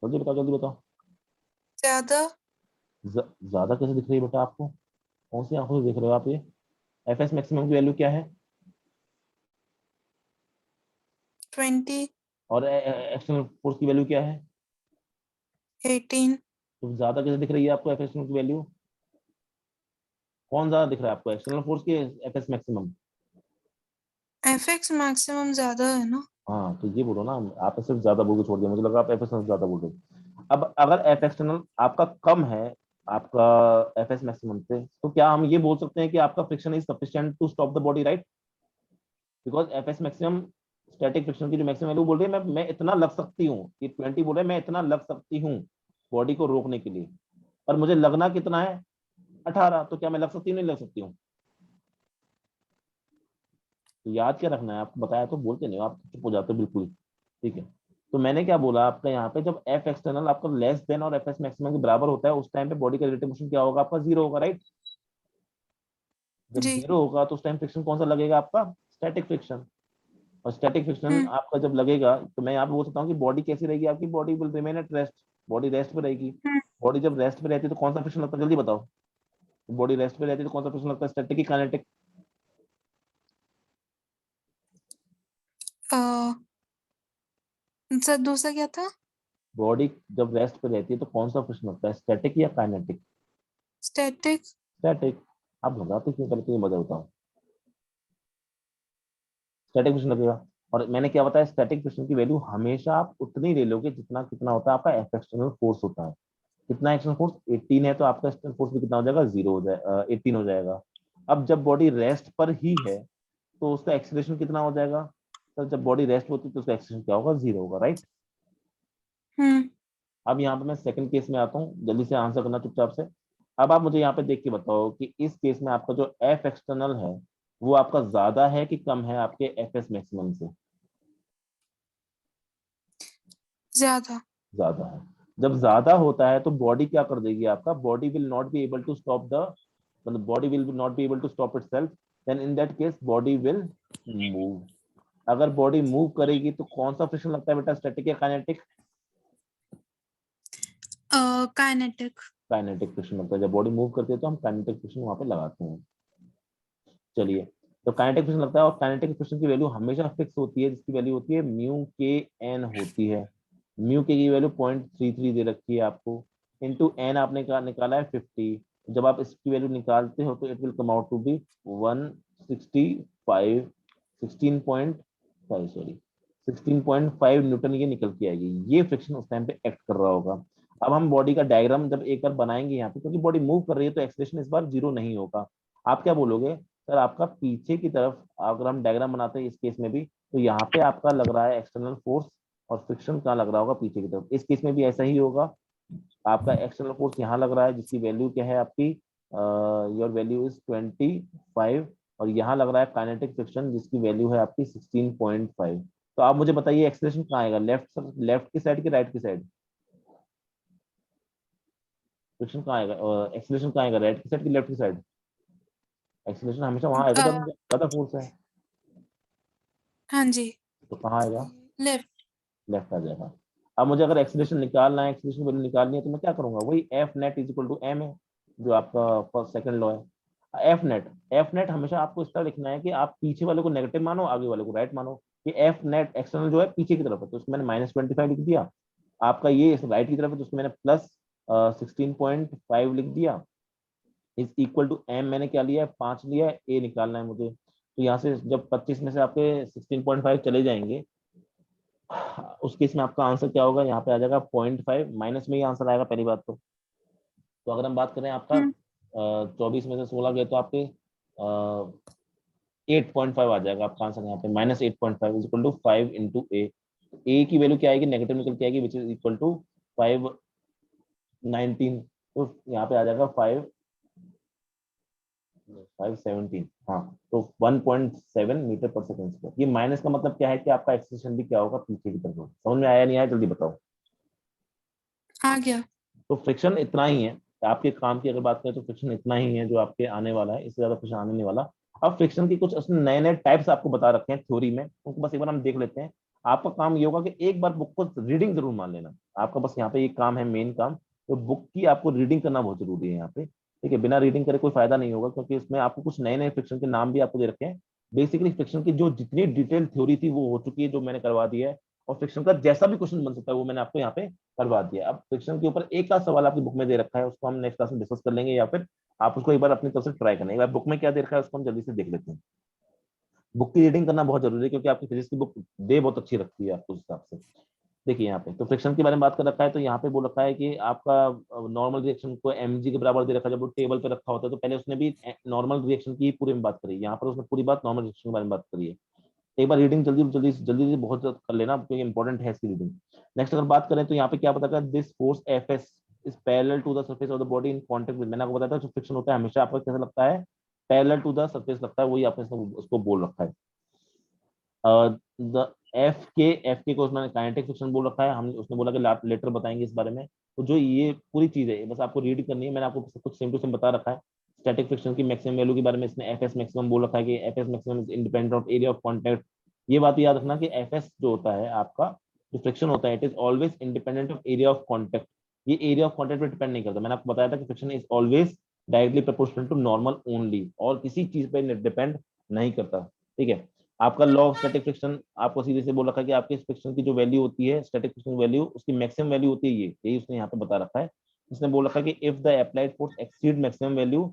जल्दी बताओ, जल्दी बताओ। ज्यादा। ज्यादा कैसे दिख रही है बेटा आपको, कौन सी आंखों से देख रहे हो आप ये? एफ एस मैक्सिमम की वैल्यू क्या है, 20। और एक्सटर्नल फोर्स की वैल्यू क्या है? 18। तो ज्यादा कैसे दिख रही है आपको एफ एस की वैल्यू, कौन ज्यादा दिख रहा है आपको, एक्सटर्नल फोर्स की F S maximum? FX maximum ज्यादा है ना। हाँ तो ये बोलो ना, आप सिर्फ ज्यादा बोल के छोड़ दिया, मुझे लगा आप एफ एस ज्यादा बोल रहे। अब अगर एफ एक्सटर्नल आपका कम है आपका एफ एस मैक्सिमम से, तो क्या हम ये बोल सकते हैं कि आपका friction is sufficient to stop the body, right? Because F S maximum static friction की जो मैक्सिमम वैल्यू बोल रही है, मैं इतना लग सकती हूँ कि 20 बोल रहे हैं, मैं इतना लग सकती हूँ बॉडी को रोकने के लिए, और मुझे लगना कितना है 18, तो क्या मैं लग सकती हूँ, नहीं लग सकती हूँ? तो याद क्या रखना है, आपको बताया तो बोलते नहीं हो, आप चुप हो जाते हो बिल्कुल ही, ठीक है। तो मैंने क्या बोला आपका यहाँ पे, जब एफ एक्सटर्नल आपका लेस देन और एफ एस मैक्सिमम के बराबर होता है, उस टाइम पे बॉडी का रिलेटिव मोशन क्या होगा आपका, जीरो होगा, राइट? जब जी। जीरो होगा तो उस टाइम फ्रिक्शन कौन सा लगेगा आपका, स्टैटिक फ्रिक्शन। और स्टैटिक फ्रिक्शन हम्म। आपका जब लगेगा, तो मैं यहाँ पे बोल सकता हूँ कि बॉडी कैसी रहेगी आपकी, body will remain at rest, body rest पे रहेगी। बॉडी जब रेस्ट पे रहती है तो कौन सा फ्रिक्शन लगता है, जल्दी बताओ। बॉडी रेस्ट पे रहती है तो कौन सा फ्रिक्शन लगता है, स्टैटिक की काइनेटिक? सर दूसरा क्या था? बॉडी जब रेस्ट पे रहती है तो कौन सा फ्रिक्शन लगता है, स्टैटिक या काइनेटिक? स्टैटिक। स्टैटिक। आप घबराते क्यों, करते हैं मजा बताओ। स्टैटिक फ्रिक्शन लगेगा। और मैंने क्या बताया, स्टैटिक फ्रिक्शन की वैल्यू हमेशा आप उतनी ले लोगे जितना कितना होता है आपका एफ एक्सटर्नल फोर्स होता है। कितना एक्सटर्नल फोर्स, 18 है, तो आपका एक्सटर्नल फोर्स भी कितना हो जाएगा, 0 हो जाएगा, 18 हो जाएगा। अब जब बॉडी रेस्ट पर ही है तो उसका एक्सीलरेशन कितना हो जाएगा, तो जब बॉडी रेस्ट होती है तो उसका एक्सीलरेशन क्या होगा, 0 होगा, राइट। हम्म। अब यहाँ पे मैं सेकंड केस में आता हूँ, जल्दी से आंसर करना चुपचाप से। अब आप मुझे यहाँ पे देख के बताओ कि इस केस में आपका जो एफ एक्सटर्नल है वो आपका ज्यादा है कि कम है आपके एफ एस मैक्सिमम से? ज्यादा। ज्यादा है। जब ज्यादा होता है तो बॉडी क्या कर देगी, आपका body will not be able to stop the, मतलब body will not be able to stop itself, then in that case body will move. अगर बॉडी मूव करेगी तो कौन सा फ्रिक्शन लगता है बेटा, स्टैटिक या काइनेटिक? काइनेटिक। काइनेटिक फ्रिक्शन लगता है। जब बॉडी मूव करती है तो हम काइनेटिक फ्रिक्शन वहां पे लगाते हैं। चलिए, तो काइनेटिक फ्रिक्शन लगता है, और काइनेटिक फ्रिक्शन की वैल्यू हमेशा फिक्स होती है, जिसकी वैल्यू होती है म्यू के एन होती है। म्यू के की वैल्यू 0.33 दे रखी है आपको, इंटू एन आपने निकाला है 50। जब आप इसकी वैल्यू निकालते हो तो it will come out to be 165, 16.5, sorry 16.5 newton ये निकल के आएगी। ये फ्रिक्शन उस टाइम पे एक्ट कर रहा होगा। अब हम बॉडी का डायग्राम जब एक बार बनाएंगे यहाँ पे, क्योंकि बॉडी मूव कर रही है तो एक्सेलरेशन इस बार 0 नहीं होगा। आप क्या बोलोगे, सर आपका पीछे की तरफ अगर हम डायग्राम बनाते हैं इस केस में भी, तो यहाँ पे आपका लग रहा है एक्सटर्नल फोर्स, और फ्रिक्शन कहाँ लग रहा होगा, पीछे की तरफ। इस केस में भी ऐसा ही होगा, आपका एक्सटर्नल फोर्स यहाँ लग रहा है जिसकी वैल्यू क्या है आपकी, योर वैल्यू इज 25, और यहाँ लग रहा है काइनेटिक फ्रिक्शन जिसकी वैल्यू है आपकी 16.5। तो आप मुझे बताइए एक्सलेशन कहाँ आएगा, लेफ्ट लेफ्ट की साइड की राइट की साइड, फ्रिक्शन कहाँ आएगा, एक्सलेशन कहाँ आएगा, राइट की साइड की लेफ्ट की साइड? एक्सलेशन हमेशा वहां आएगा जब ज्यादा फोर्स है। हाँ जी। तो कहाँ आएगा, लेफ्ट। लेफ्ट आ जाएगा। अब मुझे अगर एक्सीलरेशन निकालना है, एक्सीलरेशन वैल्यू निकालनी है, तो मैं क्या करूंगा, वही F net is equal to M है, जो आपका फर्स्ट सेकंड लॉ है। एफ नेट हमेशा आपको इस तरह लिखना है कि आप पीछे वाले को नेगेटिव मानो, आगे वाले को राइट मानो। कि एफ नेट एक्सटर्नल जो है पीछे की तरफ है तो उसमें मैंने -25 लिख दिया। आपका ये राइट की तरफ है तो उसमें मैंने प्लस 16.5 लिख दिया। इज इक्वल टू एम मैंने क्या लिया है, 5 लिया है, ए निकालना है मुझे। तो यहाँ से जब 25 में से आपके 16.5 चले जाएंगे, उस केस में आपका आंसर क्या होगा, यहाँ पे आ जाएगा 0.5, माइनस में ही आंसर आएगा पहली बात तो अगर हम बात करें आपका हम्म। 24 में से 16 गए तो आपके 8.5 आ जाएगा आपका आंसर, यहाँ पे -8.5 इज इक्वल टू 5 इंटू ए की वैल्यू क्या आएगी, नेगेटिव निकल के आएगी, विच इज इक्वल टू 519। तो यहाँ पे आ जाएगा 517, हाँ। तो 1.7 मीटर पर सेकंड स्क्वायर। ये माइनस का मतलब क्या है कि आपका एक्सेलेरेशन भी क्या होगा, पीछे की तरफ होगा। समझ में आया नहीं आया, जल्दी बताओ। आ गया। तो फ्रिक्शन इतना ही है, आपके काम की अगर बात करें तो फ्रिक्शन इतना ही है जो आपके आने वाला है, इससे ज्यादा फ्रिक्शन आने नहीं वाला। अब फ्रिक्शन की कुछ उसने नए नए टाइप्स आपको बता रखे हैं थ्योरी में, उनको बस एक बार हम देख लेते हैं। आपका काम ये होगा कि एक बार बुक को रीडिंग जरूर मान लेना। आपका बस यहाँ पे ये काम है, मेन काम। तो बुक की आपको रीडिंग करना बहुत जरूरी है यहाँ पे, ठीक है। बिना रीडिंग करे कोई फायदा नहीं होगा, क्योंकि इसमें आपको कुछ नए नए फ्रिक्शन के नाम भी आपको दे रखे हैं। बेसिकली फ्रिक्शन की जो जितनी डिटेल थ्योरी थी वो हो चुकी है, जो मैंने करवा दी है। और फ्रिक्शन का जैसा भी क्वेश्चन बन सकता है वो मैंने आपको यहाँ पे करवा दिया। अब फ्रिक्शन के ऊपर एक आध सवाल आपकी बुक में दे रखा है, उसको हम नेक्स्ट क्लास में डिस्कस कर लेंगे, या फिर आप उसको एक बार अपनी तरफ से ट्राई करना। एक बार बुक में क्या दे रखा है उसको हम जल्दी से देख लेते हैं। बुक की रीडिंग करना बहुत जरूरी है, क्योंकि आपकी फिजिक्स की बुक दे बहुत अच्छी रखती है आपको उस हिसाब से। देखिए यहाँ पे तो फ्रिक्शन के बारे में बात कर रखा है, तो यहाँ पे बोल रखा है कि आपका नॉर्मल रिएक्शन को mg के बराबर दे रखा है। जब वो टेबल पे रखा होता है तो पहले उसने भी नॉर्मल रिएक्शन की पूरी में बात करी, यहाँ पर उसने पूरी बात नॉर्मल रिएक्शन के बारे में बात करी है। एक बार रीडिंग जल्दी जल्दी जल्दी जल्दी बहुत जल्द कर लेना, क्योंकि इंपॉर्टेंट है इसकी रीडिंग। नेक्स्ट अगर बात करें तो यहाँ पे क्या बताया, this force F S is parallel to the surface of the body in contact with. मैंने आपको बताया था जो फ्रिक्शन होता है हमेशा आपको कैसा लगता है, पैरेलल टू द सरफेस लगता है, वही आपने उसको बोल रखा है। द एफ के को उसने काइनेटिक फ्रिक्शन बोल रखा है, हम उसने बोला कि लेटर बताएंगे इस बारे में। तो जो ये पूरी चीज है बस आपको रीड करनी है, मैंने आपको सब कुछ सेम टू सेम बता रखा है। स्टैटिक फ्रिक्शन की मैक्सिमम वैल्यू के बारे में इसने एफ एस मैक्सिमम बोल रखा है कि F S maximum is independent of area of contact. ये बात याद रखना कि एफ एस जो होता है आपका, जो फ्रिक्शन होता है, it is always independent of area of contact. ये एरिया ऑफ कॉन्टैक्ट पे डिपेंड नहीं करता। मैंने आपको बताया था कि friction is always directly proportional to normal only, और किसी चीज पे डिपेंड नहीं करता। ठीक है, आपका लॉ ऑफ स्टैटिक फ्रिक्शन आपको सीधे से बोल रखा है कि आपके फ्रिक्शन की जो वैल्यू होती है, स्टैटिक फ्रिक्शन वैल्यू, उसकी मैक्सिमम वैल्यू होती है ये, यही उसने यहाँ पे बता रखा है। उसने बोल रखा है कि if the applied force exceed maximum value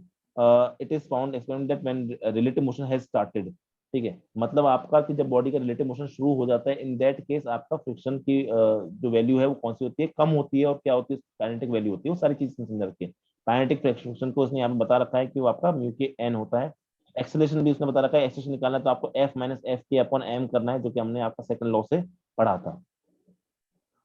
it is found experiment that when relative motion has started. ठीक है, मतलब आपका कि जब बॉडी का रिलेटिव मोशन शुरू हो जाता है, इन दैट केस आपका फ्रिक्शन की जो वैल्यू है वो कौन सी होती है, कम होती है, और क्या होती है, काइनेटिक वैल्यू होती है, वो सारी चीज समझ रखी है। काइनेटिक फ्रिक्शन को उसने यहाँ पे बता रखा है कि वो आपका म्यू के एन होता है। एक्सेलरेशन भी उसने बता रखा है, एक्सेलरेशन निकालना है तो आपको एफ माइनस एफ के अपॉन एम करना है, जो कि हमने आपका सेकंड लॉ से पढ़ा था।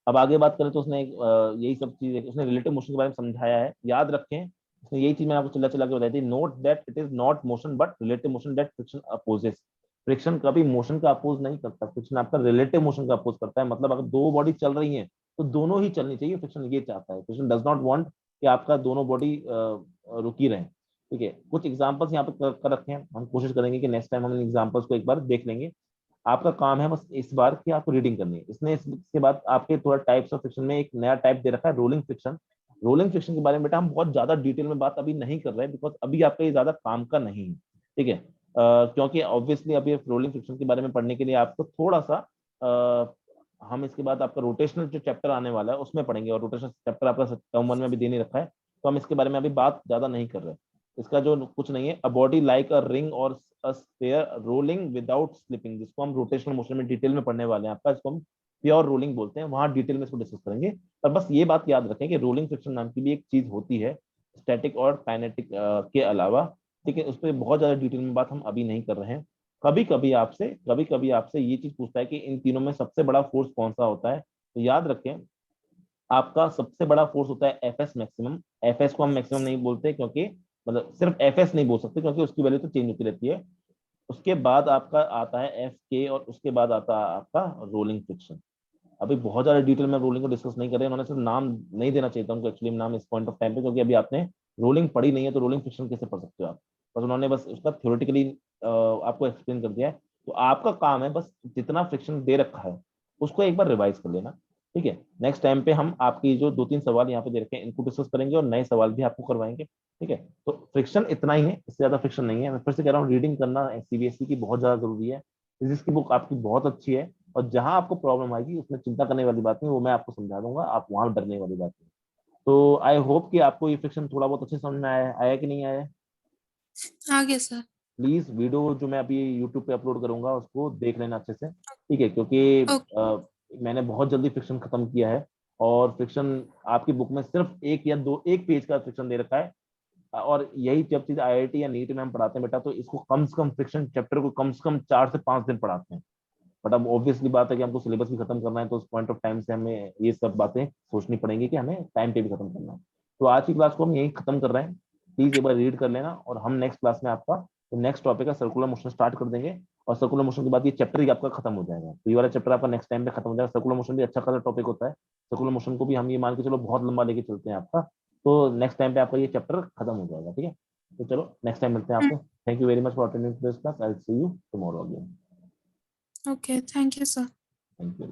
अब आगे बात करें तो उसने यही सब चीज उसने रिलेटिव मोशन के बारे में समझाया है, याद रखें। उसने यही चीज मैंने आपको चिल्ला चिल्ला के बताई थी, note that it is not motion but relative motion that friction opposes. Friction कभी मोशन का अपोज नहीं करता, फ्रिक्शन आपका रिलेटिव मोशन का अपोज करता है। मतलब अगर दो बॉडी चल रही हैं तो दोनों ही चलनी चाहिए, फ्रिक्शन ये चाहता है। फ्रिक्शन डज नॉट वांट कि आपका दोनों बॉडी रुकी रहे। ठीक है, कुछ एग्जांपल्स यहाँ पे कर रखे हैं, हम कोशिश करेंगे कि नेक्स्ट टाइम हम इन एग्जांपल्स को एक बार देख लेंगे। आपका काम है बस इस बार की आपको रीडिंग करनी है। इसने इसके बाद आपके थोड़ा टाइप्स ऑफ फ्रिक्शन में एक नया टाइप दे रखा है, रोलिंग फ्रिक्शन। रोलिंग फ्रिक्शन के बारे में बेटा हम बहुत ज्यादा डिटेल में बात अभी नहीं कर रहे हैं, बिकॉज अभी आपका ये ज्यादा काम का नहीं है। ठीक है, क्योंकि ऑब्वियसली अभी रोलिंग फ्रिक्शन के बारे में पढ़ने के लिए आपको थोड़ा सा हम इसके बाद आपका रोटेशनल जो चैप्टर आने वाला है उसमें पढ़ेंगे, और रोटेशनल चैप्टर आपका टर्म 1 में भी दे नहीं रखा है, तो हम इसके बारे में अभी बात ज्यादा नहीं कर रहे। इसका जो कुछ नहीं है, a body like a ring और a sphere rolling without slipping, जिसको हम रोटेशनल मोशन में डिटेल में पढ़ने वाले हैं आपका, इसको हम प्योर रोलिंग बोलते हैं, वहां डिटेल में इसको डिस्कस करेंगे। पर बस ये बात याद रखें कि रोलिंग फ्रिक्शन नाम की भी एक चीज होती है स्टैटिक और काइनेटिक के अलावा। ठीक है, उस पर बहुत ज्यादा डिटेल में बात हम अभी नहीं कर रहे हैं। कभी कभी आपसे ये चीज पूछता है कि इन तीनों में सबसे बड़ा फोर्स कौन सा होता है, तो याद रखें आपका सबसे बड़ा फोर्स होता है F S maximum. F S को हम मैक्सिमम नहीं बोलते, क्योंकि मतलब सिर्फ एफ एस नहीं बोल सकते, क्योंकि उसकी वैल्यू तो चेंज होती रहती है। उसके बाद आपका आता है एफ के, और उसके बाद आता है आपका रोलिंग फ्रिक्शन। अभी बहुत ज्यादा डिटेल में रोलिंग को डिस्कस नहीं कर रहे हैं, उन्होंने सिर्फ नाम नहीं देना चाहिए था उनको एक्चुअली नाम इस पॉइंट ऑफ टाइम पे, क्योंकि अभी आपने रोलिंग पढ़ी नहीं है, तो रोलिंग फ्रिक्शन कैसे पढ़ सकते हो आप। बस उन्होंने बस उसका थ्योरेटिकली आपको एक्सप्लेन कर दिया है। तो आपका काम है बस जितना फ्रिक्शन दे रखा है उसको एक बार रिवाइज कर लेना। ठीक है, नेक्स्ट टाइम पे हम आपकी जो 2-3 सवाल यहाँ पे दे रखे हैं इनको डिस्कस करेंगे, और नए सवाल भी आपको करवाएंगे। ठीक है, तो फ्रिक्शन इतना ही है, इससे ज्यादा फ्रिक्शन नहीं है। मैं फिर से कह रहा हूँ, रीडिंग करना सीबीएसई की बहुत ज्यादा जरूरी है। फिजिक्स की बुक आपकी बहुत अच्छी है, और जहां आपको प्रॉब्लम आएगी उसमें चिंता करने वाली बात नहीं, वो मैं आपको समझा दूंगा, आप वहां डरने वाली बात नहीं। तो आई होप कि आपको ये फ्रिक्शन थोड़ा बहुत अच्छे समझ में आया आया कि नहीं आया। आ गया सर। प्लीज वीडियो जो मैं अभी यूट्यूब पे अपलोड करूंगा उसको देख लेना अच्छे से। ठीक है, क्योंकि ओके। मैंने बहुत जल्दी फ्रिक्शन खत्म किया है, और फ्रिक्शन आपकी बुक में सिर्फ एक या दो एक पेज का फ्रिक्शन दे रखा है। और यही जब चीज आईआईटी या नीट में हम पढ़ाते हैं बेटा, तो इसको कम से कम फ्रिक्शन चैप्टर को कम से कम 4 से 5 दिन पढ़ाते हैं। बट अब ऑब्वियसली बात है कि हमको सिलेबस भी खत्म करना है, तो उस पॉइंट ऑफ टाइम से हमें ये सब बातें सोचनी पड़ेंगी कि हमें टाइम पे भी खत्म करना है। तो आज की क्लास को हम यही खत्म कर रहे हैं। प्लीज एक बार रीड कर लेना, और हम नेक्स्ट क्लास में आपका नेक्स्ट टॉपिक का सर्कुलर मोशन स्टार्ट कर देंगे। और सर्कुलर मोशन के बाद ये चैप्टर ही आपका खत्म हो जाएगा, तो ये वाला चैप्टर आपका नेक्स्ट टाइम पे खत्म हो जाएगा। सर्कुलर मोशन भी अच्छा खासा टॉपिक होता है, सर्कुलर मोशन को भी हम ये मान के चलो बहुत लंबा लेके चलते हैं आपका। तो नेक्स्ट टाइम पे आपका ये चैप्टर खत्म हो जाएगा। ठीक है, तो चलो नेक्स्ट टाइम मिलते हैं आपसे। Thank you very much for attending this class, I will see you tomorrow again. Okay, thank you sir. Thank you.